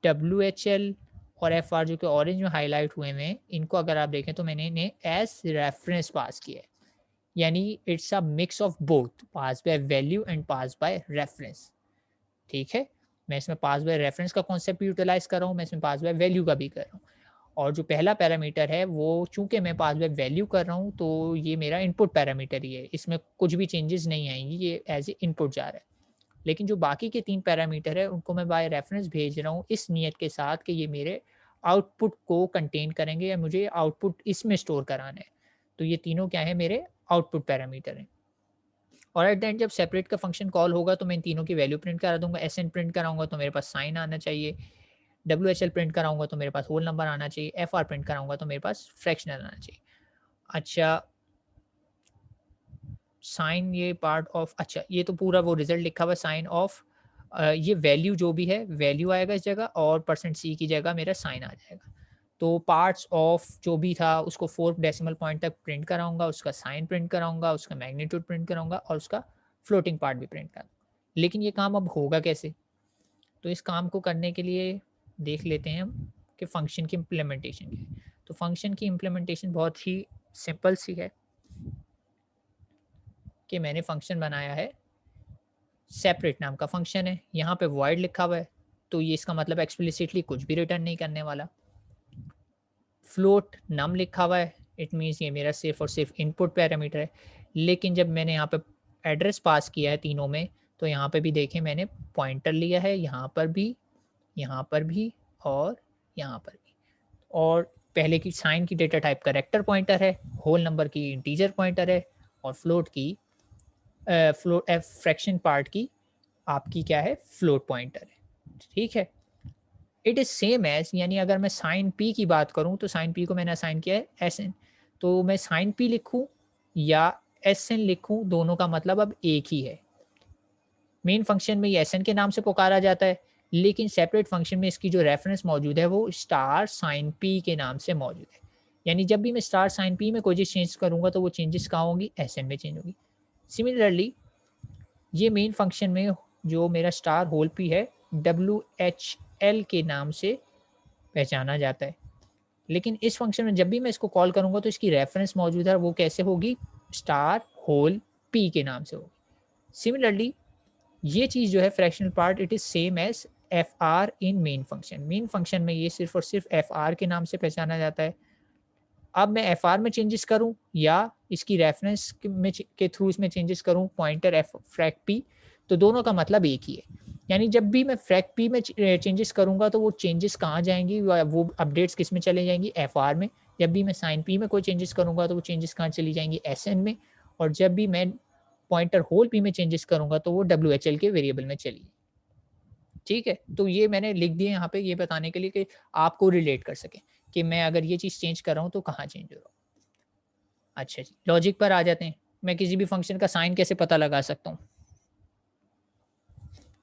W H L और एफ आर जो कि ऑरेंज में हाईलाइट हुए हैं, इनको अगर आप देखें तो मैंने इन्हें एज रेफरेंस पास किया है, यानी it's a mix of both, pass by value and pass by reference. ठीक है, मैं इसमें पास बाय रेफरेंस का कॉन्सेप्ट यूटिलाइज कर रहा हूँ, मैं इसमें पास बाय वैल्यू का भी कर रहा हूँ। और जो पहला पैरामीटर है वो चूंकि मैं पास बाय वैल्यू कर रहा हूँ तो ये मेरा इनपुट पैरामीटर ही है, इसमें कुछ भी चेंजेस नहीं आएंगी, ये एज ए इनपुट जा रहा है। लेकिन जो बाकी के 3 पैरामीटर है उनको मैं बाय रेफरेंस भेज रहा हूँ इस नियत के साथ कि ये मेरे आउटपुट को कंटेन करेंगे या मुझे आउटपुट इसमें स्टोर कराना है। तो ये तीनों क्या है, मेरे आउटपुट पैरामीटर हैं। और एट द एंड जब सेपरेट का फंक्शन कॉल होगा तो मैं इन तीनों की वैल्यू प्रिंट करा दूंगा। एस एन प्रिंट कराऊंगा तो मेरे पास साइन आना चाहिए, डब्ल्यू एच एल प्रिंट कराऊंगा तो मेरे पास होल नंबर आना चाहिए, एफ आर प्रिंट कराऊंगा तो मेरे पास फ्रैक्शनल आना चाहिए। अच्छा, साइन ये पार्ट ऑफ, अच्छा ये तो पूरा वो रिजल्ट लिखा हुआ है साइन ऑफ, ये वैल्यू जो भी है वैल्यू आएगा इस जगह और परसेंट सी की जगह मेरा साइन आ जाएगा। तो पार्ट्स ऑफ जो भी था उसको 4 डेसिमल पॉइंट तक प्रिंट कराऊंगा, उसका साइन प्रिंट कराऊंगा, उसका मैग्नीट्यूड प्रिंट कराऊंगा और उसका फ्लोटिंग पार्ट भी प्रिंट कराऊंगा। लेकिन ये काम अब होगा कैसे? तो इस काम को करने के लिए देख लेते हैं हम कि फंक्शन की इम्प्लीमेंटेशन क्या है। तो फंक्शन की इम्प्लीमेंटेशन बहुत ही सिंपल सी है कि मैंने फंक्शन बनाया है, सेपरेट नाम का फंक्शन है, यहाँ पे वॉइड लिखा हुआ है, तो ये इसका मतलब एक्सप्लिसिटली कुछ भी रिटर्न नहीं करने वाला। फ्लोट नम लिखा हुआ है, इट मीन्स ये मेरा सिर्फ और सिर्फ इनपुट पैरामीटर है। लेकिन जब मैंने यहाँ पे एड्रेस पास किया है तीनों में, तो यहाँ पे भी देखें मैंने पॉइंटर लिया है, यहाँ पर भी, यहाँ पर भी और यहाँ पर भी। और पहले की साइन की डेटा टाइप करेक्टर पॉइंटर है, होल नंबर की इंटीजर पॉइंटर है और फ्लोट की फ्लोट फ्रैक्शन पार्ट की आपकी क्या है, फ्लोट पॉइंटर है। ठीक है, इट इज सेम एज, यानी अगर मैं साइन पी की बात करूं तो साइन पी को मैंने असाइन किया है एस एन, तो मैं साइन पी लिखूं या एस एन लिखूं, दोनों का मतलब अब एक ही है। मेन फंक्शन में ये एस एन के नाम से पुकारा जाता है, लेकिन सेपरेट फंक्शन में इसकी जो रेफरेंस मौजूद है वो स्टार साइन पी के नाम से मौजूद है। यानी जब भी मैं स्टार साइन पी में कोई चीज़ चेंज करूंगा तो वो चेंजेस कहाँ होंगी, एस एन में चेंज होगी। सिमिलरली ये मेन फंक्शन में जो मेरा स्टार होल पी है डब्ल्यू एच एल के नाम से पहचाना जाता है। लेकिन इस फंक्शन में जब भी मैं इसको कॉल करूंगा तो इसकी रेफरेंस मौजूद है, वो कैसे होगी, स्टार होल पी के नाम से होगी। सिमिलरली ये चीज़ जो है fractional part, it is same as F R in main function. Main function में ये सिर्फ और सिर्फ एफ आर के नाम से पहचाना जाता है। अब मैं एफ आर में चेंजेस करूं या इसकी रेफरेंस में के थ्रू इसमें चेंजेस करूं, पॉइंटर एफ फ्रैक पी, तो दोनों का मतलब एक ही है। यानी जब भी मैं फ्रैक पी में चेंजेस करूंगा तो वो चेंजेस कहाँ जाएंगी, वो अपडेट्स किस में चले जाएंगी, एफ आर में। जब भी मैं साइन पी में कोई चेंजेस करूंगा तो वो चेंजेस कहाँ चली जाएंगी, एस एन में। और जब भी मैं पॉइंटर होल पी में चेंजेस करूंगा तो वो डब्ल्यू एच एल के वेरिएबल में चली। ठीक है, तो ये मैंने लिख दिया यहाँ पे ये बताने के लिए कि आपको रिलेट कर सके कि मैं अगर ये चीज़ चेंज कर रहा हूँ तो कहाँ चेंज हो रहा हूँ। अच्छा जी, लॉजिक पर आ जाते हैं। मैं किसी भी फंक्शन का साइन कैसे पता लगा सकता हूँ?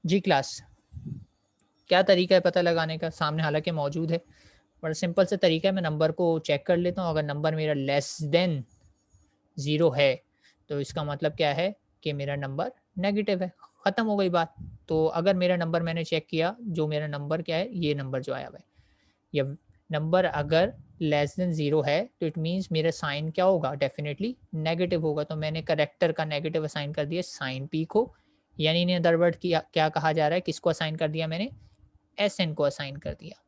जी क्लास, क्या तरीका है पता लगाने का? सामने हालाँकि मौजूद है, बड़ा सिंपल सा तरीका है, मैं नंबर को चेक कर लेता हूँ, अगर नंबर मेरा लेस देन 0 है, तो इसका मतलब क्या है कि मेरा नंबर नेगेटिव है, ख़त्म हो गई बात। तो अगर मेरा नंबर मैंने चेक किया, जो मेरा नंबर क्या है, ये नंबर जो आया हुआ है, या नंबर अगर लेस देन 0 है, तो इट मीन्स मेरा साइन क्या होगा? डेफ़िनिटली नेगेटिव होगा। तो मैंने करैक्टर का नेगेटिव असाइन कर दिया साइन पी को, यानी इन अदर वर्ड किया क्या कहा जा रहा है, किसको असाइन कर दिया मैंने? एसएन को असाइन कर दिया,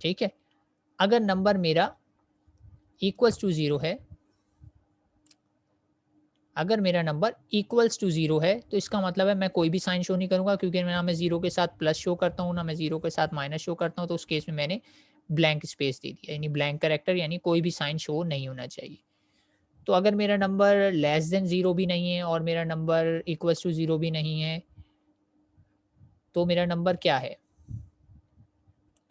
ठीक है? अगर नंबर मेरा इक्वल्स टू 0 है, अगर मेरा नंबर इक्वल्स टू 0 है, तो इसका मतलब है मैं कोई भी साइन शो नहीं करूँगा, क्योंकि ना मैं 0 के साथ प्लस शो करता हूँ, ना मैं 0 के साथ माइनस शो करता हूँ, तो उस केस में मैंने ब्लैंक स्पेस दे दिया, यानी ब्लैंक करैक्टर, यानी कोई भी साइन शो नहीं होना चाहिए। तो अगर मेरा नंबर लेस देन 0 भी नहीं है और मेरा नंबर इक्वल्स टू 0 भी नहीं है, तो मेरा नंबर क्या है?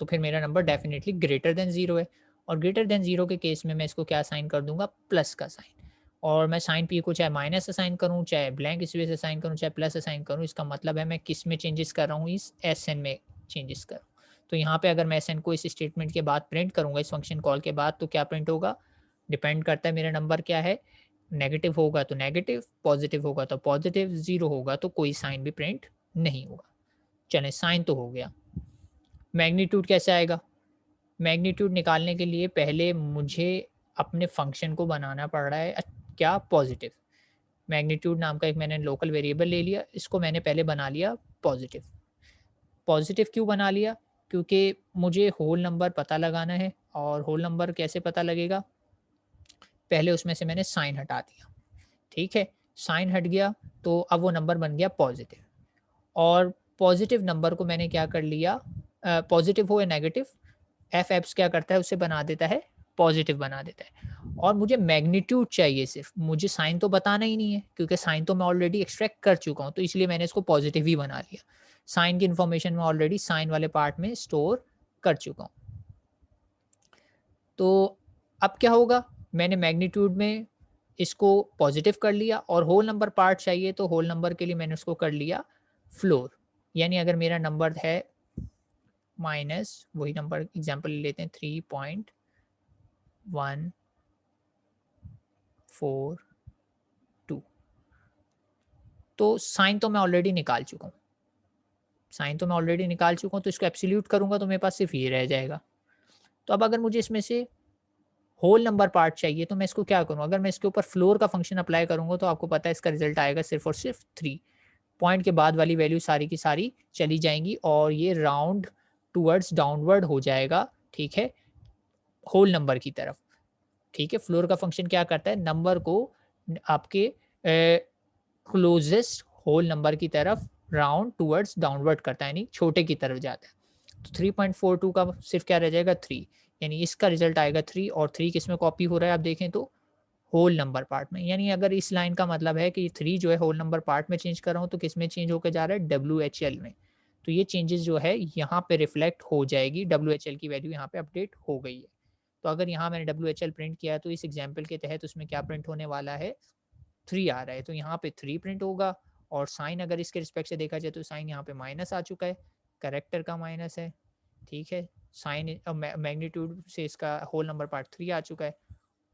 तो फिर मेरा नंबर डेफ़िनिटली ग्रेटर देन 0 है, और ग्रेटर देन 0 के केस में मैं इसको क्या असाइन कर दूँगा? प्लस का साइन। और मैं साइन पी को चाहे माइनस असाइन करूँ, चाहे ब्लैंक स्पेस असाइन करूँ, चाहे प्लस असाइन करूँ, इसका मतलब है मैं किस में चेंजेस कर रहा हूँ? इस एसएन में चेंजेस कर रहा हूँ। तो यहाँ पे अगर मैं एसएन को इस स्टेटमेंट के बाद प्रिंट करूँगा, इस फंक्शन कॉल के बाद, तो क्या प्रिंट होगा? डिपेंड करता है मेरा नंबर क्या है, नेगेटिव होगा तो नेगेटिव, पॉज़िटिव होगा तो पॉज़िटिव, 0 होगा तो कोई साइन भी प्रिंट नहीं होगा। चलें, साइन तो हो गया। मैग्नीट्यूड कैसे आएगा? मैग्नीट्यूड निकालने के लिए पहले मुझे अपने फ़ंक्शन को बनाना पड़ रहा है क्या? पॉज़िटिव। मैग्नीट्यूड नाम का एक मैंने लोकल वेरिएबल ले लिया, इसको मैंने पहले बना लिया पॉज़िटिव। पॉज़िटिव क्यों बना लिया? क्योंकि मुझे होल नंबर पता लगाना है, और होल नंबर कैसे पता लगेगा? पहले उसमें से मैंने साइन हटा दिया, ठीक है? साइन हट गया, तो अब वो नंबर बन गया पॉज़िटिव। और पॉज़िटिव नंबर को मैंने क्या कर लिया, पॉज़िटिव हो या नेगेटिव, एफ एप्स क्या करता है, उसे बना देता है पॉज़िटिव बना देता है। और मुझे मैग्नीट्यूड चाहिए सिर्फ़, मुझे साइन तो बताना ही नहीं है, क्योंकि साइन तो मैं ऑलरेडी एक्सट्रैक्ट कर चुका हूँ, तो इसलिए मैंने इसको पॉज़िटिव ही बना लिया। साइन की इन्फॉर्मेशन मैं ऑलरेडी साइन वाले पार्ट में स्टोर कर चुका हूँ। तो अब क्या होगा, मैंने मैग्नीट्यूड में इसको पॉजिटिव कर लिया, और होल नंबर पार्ट चाहिए, तो होल नंबर के लिए मैंने उसको कर लिया फ्लोर। यानी अगर मेरा नंबर है माइनस, वही नंबर एग्जांपल ले लेते हैं, 3.142, तो साइन तो मैं ऑलरेडी निकाल चुका हूँ, तो इसको एब्सोल्यूट करूंगा तो मेरे पास सिर्फ ये रह जाएगा। तो अब अगर मुझे इसमें से होल नंबर पार्ट चाहिए, तो मैं इसको क्या करूँ? अगर मैं इसके ऊपर फ्लोर का फंक्शन अप्लाई करूँगा, तो आपको पता है इसका रिज़ल्ट आएगा सिर्फ़ और सिर्फ़ 3। पॉइंट के बाद वाली वैल्यू सारी की सारी चली जाएँगी, और ये राउंड टुवर्ड्स डाउनवर्ड हो जाएगा, ठीक है? होल नंबर की तरफ, ठीक है? फ्लोर का फंक्शन क्या करता है? नंबर को आपके क्लोज़ेस्ट होल नंबर की तरफ राउंड टुवर्ड्स डाउनवर्ड करता है, यानी छोटे की तरफ जाता है। तो 3.42 का सिर्फ़ क्या रह जाएगा? 3, यानी इसका रिज़ल्ट आएगा 3, और 3 किसमें कॉपी हो रहा है आप देखें तो? होल नंबर पार्ट में। यानी अगर इस लाइन का मतलब है कि 3 जो है होल नंबर पार्ट में चेंज कर रहा हूँ, तो किस में चेंज होके जा रहा है? डब्ल्यूएचएल में। तो ये चेंजेज़ जो है यहाँ पे रिफ्लेक्ट हो जाएगी, डब्ल्यूएचएल की वैल्यू यहाँ पे अपडेट हो गई है। तो अगर यहाँ मैंने डब्ल्यूएचएल प्रिंट किया है, तो इस एग्ज़ाम्पल के तहत उसमें क्या प्रिंट होने वाला है? 3 आ रहा है, तो यहाँ पे 3 प्रिंट होगा, और साइन अगर इसके रिस्पेक्ट से देखा जाए, तो साइन यहाँ पे माइनस आ चुका है, करैक्टर का माइनस है, ठीक है? साइन मैग्नीट्यूड से इसका होल नंबर पार्ट 3 आ चुका है,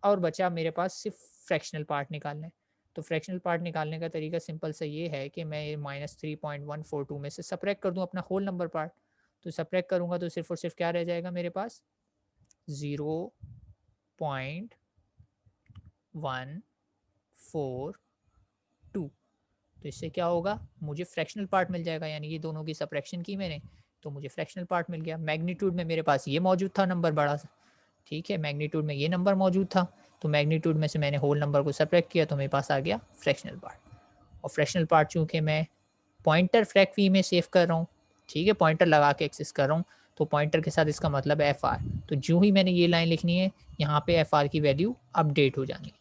और बचा मेरे पास सिर्फ फ्रैक्शनल पार्ट निकालना है। तो फ्रैक्शनल पार्ट निकालने का तरीका सिंपल सा ये है कि मैं -3.142 में से सबट्रैक्ट कर दूँ अपना होल नंबर पार्ट। तो सबट्रैक्ट करूँगा तो सिर्फ़ और सिर्फ़ क्या रह जाएगा मेरे पास? 0.142। तो इससे क्या होगा? मुझे फ्रैक्शनल पार्ट मिल जाएगा, यानी ये दोनों की सबट्रैक्शन की मैंने, तो मुझे फ्रैक्शनल पार्ट मिल गया। मैग्नीट्यूड में मेरे पास ये मौजूद था नंबर बड़ा-सा, ठीक है? मैग्नीट्यूड में ये नंबर मौजूद था, तो मैग्नीट्यूड में से मैंने होल नंबर को सबट्रैक्ट किया, तो मेरे पास आ गया फ्रैक्शनल पार्ट। और फ्रैक्शनल पार्ट चूँकि मैं पॉइंटर फ्रैक वी में सेव कर रहा हूँ, ठीक है? पॉइंटर लगा के एक्सेस कर रहा हूँ, तो पॉइंटर के साथ इसका मतलब है एफआर। तो जो ही मैंने ये लाइन लिखनी है, यहाँ पे एफआर की वैल्यू अपडेट हो जानी है,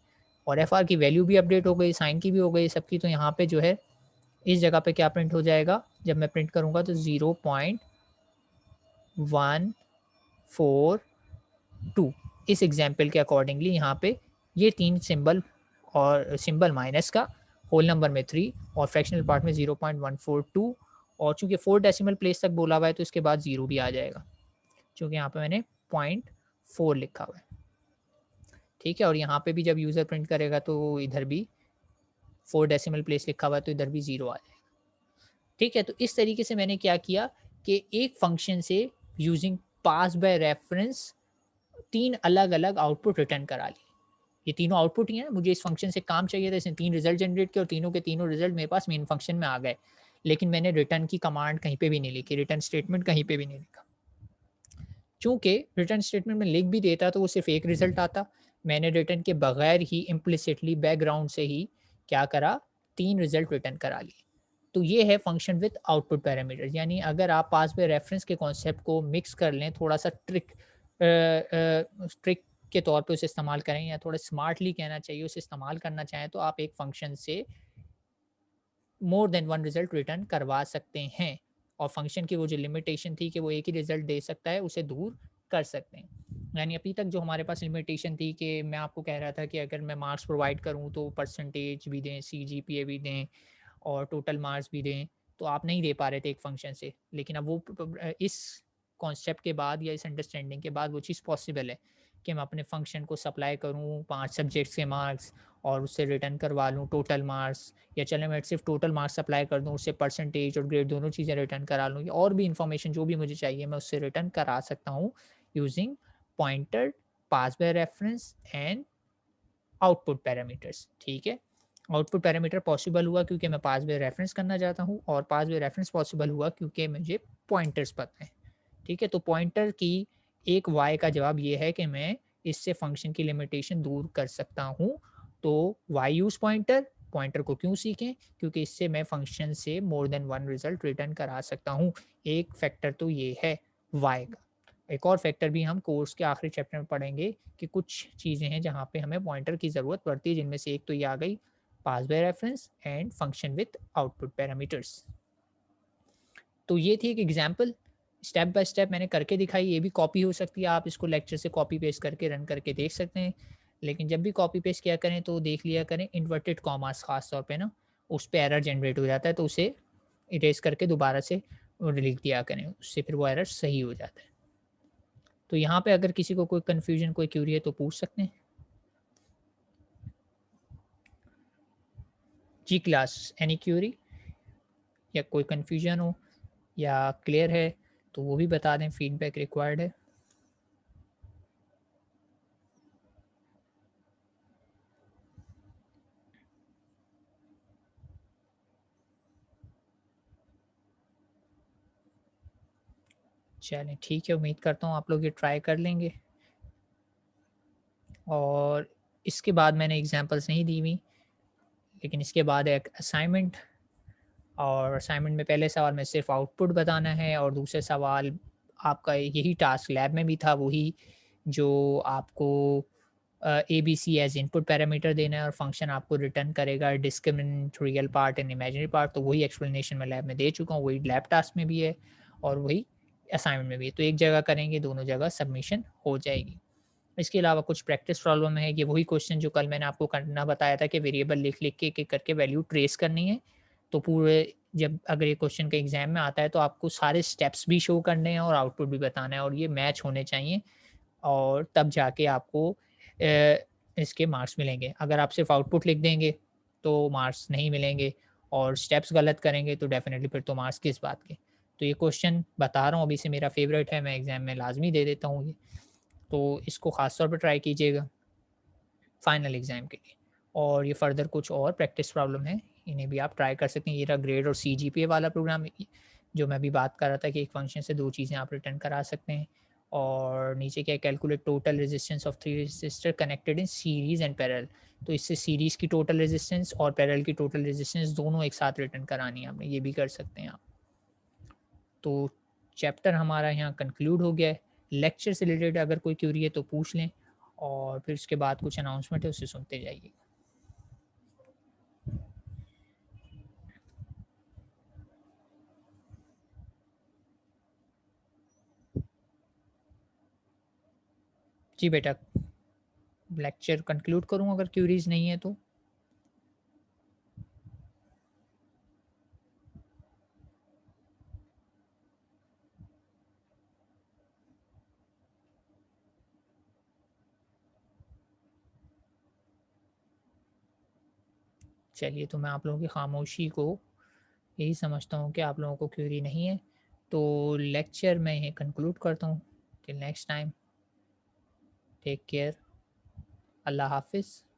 और एफआर की वैल्यू भी अपडेट हो गई, साइन की भी हो गई, सबकी। तो यहाँ पे जो है इस जगह पे क्या प्रिंट हो जाएगा? जब मैं प्रिंट करूँगा तो 0.142, इस एग्जाम्पल के अकॉर्डिंगली यहाँ पे ये 3 सिंबल और सिंबल माइनस का, होल नंबर में 3 और फ्रैक्शनल पार्ट में 0.142, और चूँकि 4 डेसिमल प्लेस तक बोला हुआ है तो इसके बाद 0 भी आ जाएगा, क्योंकि यहाँ पे मैंने 0.4 लिखा हुआ है, ठीक है। और यहाँ पे भी जब यूज़र प्रिंट करेगा तो इधर भी 4 डेसिमल प्लेस लिखा हुआ है तो इधर भी 0 आ जाएगा, ठीक है। तो इस तरीके से मैंने क्या किया कि एक फंक्शन से यूजिंग पास बाय रेफरेंस 3 अलग-अलग आउटपुट रिटर्न करा लिए। ये तीनों आउटपुट ही हैं, मुझे इस फंक्शन से काम चाहिए था, इसने 3 रिज़ल्ट जनरेट किए और तीनों के तीनों रिज़ल्ट मेरे पास मेन फंक्शन में आ गए। लेकिन मैंने रिटर्न की कमांड कहीं पे भी नहीं लिखी, रिटर्न स्टेटमेंट कहीं पे भी नहीं लिखा। चूँकि रिटर्न स्टेटमेंट में लिख भी देता तो वो सिर्फ़ एक रिज़ल्ट आता। मैंने रिटर्न के बगैर ही इम्प्लिसिटली बैकग्राउंड से ही क्या करा, 3 रिज़ल्ट रिटर्न करा लिए। तो ये है फंक्शन विद आउटपुट पैरामीटर्स, यानी अगर आप पास बाय रेफरेंस के कॉन्सेप्ट को मिक्स कर लें, थोड़ा-सा ट्रिक के तौर पे उसे इस्तेमाल करें, या थोड़ा स्मार्टली कहना चाहिए उसे इस्तेमाल करना चाहें, तो आप एक फंक्शन से more than one result return करवा सकते हैं, और फंक्शन की वो जो लिमिटेशन थी कि वो एक ही रिजल्ट दे सकता है, उसे दूर कर सकते हैं। यानी अभी तक जो हमारे पास लिमिटेशन थी कि मैं आपको कह रहा था कि अगर मैं मार्क्स प्रोवाइड करूँ तो परसेंटेज भी दें, सीजीपीए भी दें और टोटल मार्क्स भी दें, तो आप नहीं दे पा रहे थे एक फंक्शन से। लेकिन अब वो इस कॉन्सेप्ट के बाद या इस अंडरस्टैंडिंग के बाद वो चीज़ पॉसिबल है कि मैं अपने फंक्शन को सप्लाई करूँ 5 सब्जेक्ट्स के मार्क्स और उससे रिटर्न करवा लूँ टोटल मार्क्स, या चलें मैं सिर्फ टोटल मार्क्स अप्लाई कर दूँ, उससे परसेंटेज और ग्रेड दोनों चीज़ें रिटर्न करा लूँ, या और भी इन्फॉर्मेशन जो भी मुझे चाहिए मैं उससे रिटर्न करा सकता हूँ using pointer, pass by reference and output parameters, ठीक है। आउटपुट पैरामीटर पॉसिबल हुआ क्योंकि मैं पास बाय रेफरेंस करना चाहता हूँ, और पास बाय रेफरेंस पॉसिबल हुआ क्योंकि मुझे पॉइंटर्स पता है, ठीक है। तो पॉइंटर की एक वाई का जवाब ये है कि मैं इससे फंक्शन की लिमिटेशन दूर कर सकता हूँ। तो वाई यूज़ पॉइंटर, पॉइंटर को क्यों सीखें? क्योंकि इससे मैं फंक्शन से more than one result return करा सकता हूँ। एक फैक्टर तो ये है वाई का। एक और फैक्टर भी हम कोर्स के आखिरी चैप्टर में पढ़ेंगे कि कुछ चीज़ें हैं जहाँ पे हमें पॉइंटर की ज़रूरत पड़ती है, जिनमें से एक तो ये आ गई pass by reference and function with output parameters. तो ये थी एक एग्जांपल, स्टेप बाय स्टेप मैंने करके दिखाई, ये भी कॉपी हो सकती है, आप इसको लेक्चर से कॉपी पेस्ट करके रन करके देख सकते हैं। लेकिन जब भी कॉपी पेस्ट किया करें तो देख लिया करें इन्वर्टेड कॉमास ख़ास तौर पे ना, उस पे एरर जनरेट हो जाता है, तो उसे इरेज़ करके दोबारा से लिख दिया करें, उससे फिर वो एरर सही हो जाता है। तो यहाँ पे अगर किसी को कोई कन्फ्यूज़न, कोई क्यूरी है तो पूछ सकते हैं। जी क्लास, एनी क्यूरी या कोई कन्फ्यूज़न हो या क्लियर है तो वो भी बता दें, फीडबैक रिक्वायर्ड है। चलें ठीक है, उम्मीद करता हूँ आप लोग ये ट्राई कर लेंगे। और इसके बाद मैंने एग्ज़ाम्पल्स नहीं दी हुई, लेकिन इसके बाद एक असाइनमेंट, और असाइनमेंट में पहले सवाल में सिर्फ़ आउटपुट बताना है, और दूसरे सवाल आपका यही टास्क लैब में भी था, वही जो आपको एबीसी एज़ इनपुट पैरामीटर देना है और फंक्शन आपको रिटर्न करेगा discriminant real part and imaginary part, तो वही एक्सप्लेनेशन मैं लैब में दे चुका हूँ, वही लैब टास्क में भी है और वही असाइनमेंट में भी है। तो एक जगह करेंगे, दोनों जगह सबमिशन हो जाएगी। इसके अलावा कुछ प्रैक्टिस प्रॉब्लम है, ये वही क्वेश्चन जो कल मैंने आपको करना बताया था कि वेरिएबल लिख-लिख के एक-एक करके वैल्यू ट्रेस करनी है। तो पूरे जब अगर ये क्वेश्चन के एग्ज़ाम में आता है तो आपको सारे स्टेप्स भी शो करने हैं और आउटपुट भी बताना है, और ये मैच होने चाहिए, और तब जाके आपको इसके मार्क्स मिलेंगे। अगर आप सिर्फ़ आउटपुट लिख देंगे तो मार्क्स नहीं मिलेंगे, और स्टेप्स गलत करेंगे तो डेफ़िनिटली फिर तो मार्क्स किस बात के। तो ये क्वेश्चन बता रहा हूँ अभी से मेरा फ़ेवरेट है, मैं एग्ज़ाम में लाज़मी दे देता हूँ ये। तो इसको ख़ास तौर पे ट्राई कीजिएगा फाइनल एग्ज़ाम के लिए। और ये फ़र्दर कुछ और प्रैक्टिस प्रॉब्लम है, इन्हें भी आप ट्राई कर सकते हैं। ये रहा ग्रेड और सीजीपीए वाला प्रोग्राम, जो मैं अभी बात कर रहा था कि एक फ़ंक्शन से 2 चीज़ें आप रिटर्न करा सकते हैं। और नीचे क्या है, calculate total resistance of 3 resistor connected in series and parallel. तो इससे सीरीज़ की टोटल रेजिस्टेंस और पैरेलल की टोटल रेजिस्टेंस दोनों एक साथ रिटर्न करानी है आपने, ये भी कर सकते हैं आप। तो चैप्टर हमारा यहाँ कंक्लूड हो गया है। लेक्चर से रिलेटेड अगर कोई क्यूरी है तो पूछ लें, और फिर उसके बाद कुछ अनाउंसमेंट है उसे सुनते जाइए। जी बेटा, लेक्चर कंक्लूड करूँ अगर क्यूरीज़ नहीं है तो? चलिए, तो मैं आप लोगों की खामोशी को यही समझता हूँ कि आप लोगों को क्यूरी नहीं है। तो लेक्चर मैं यहीं कंक्लूड करता हूँ। Till next time, take care, अल्लाह हाफ़िज़।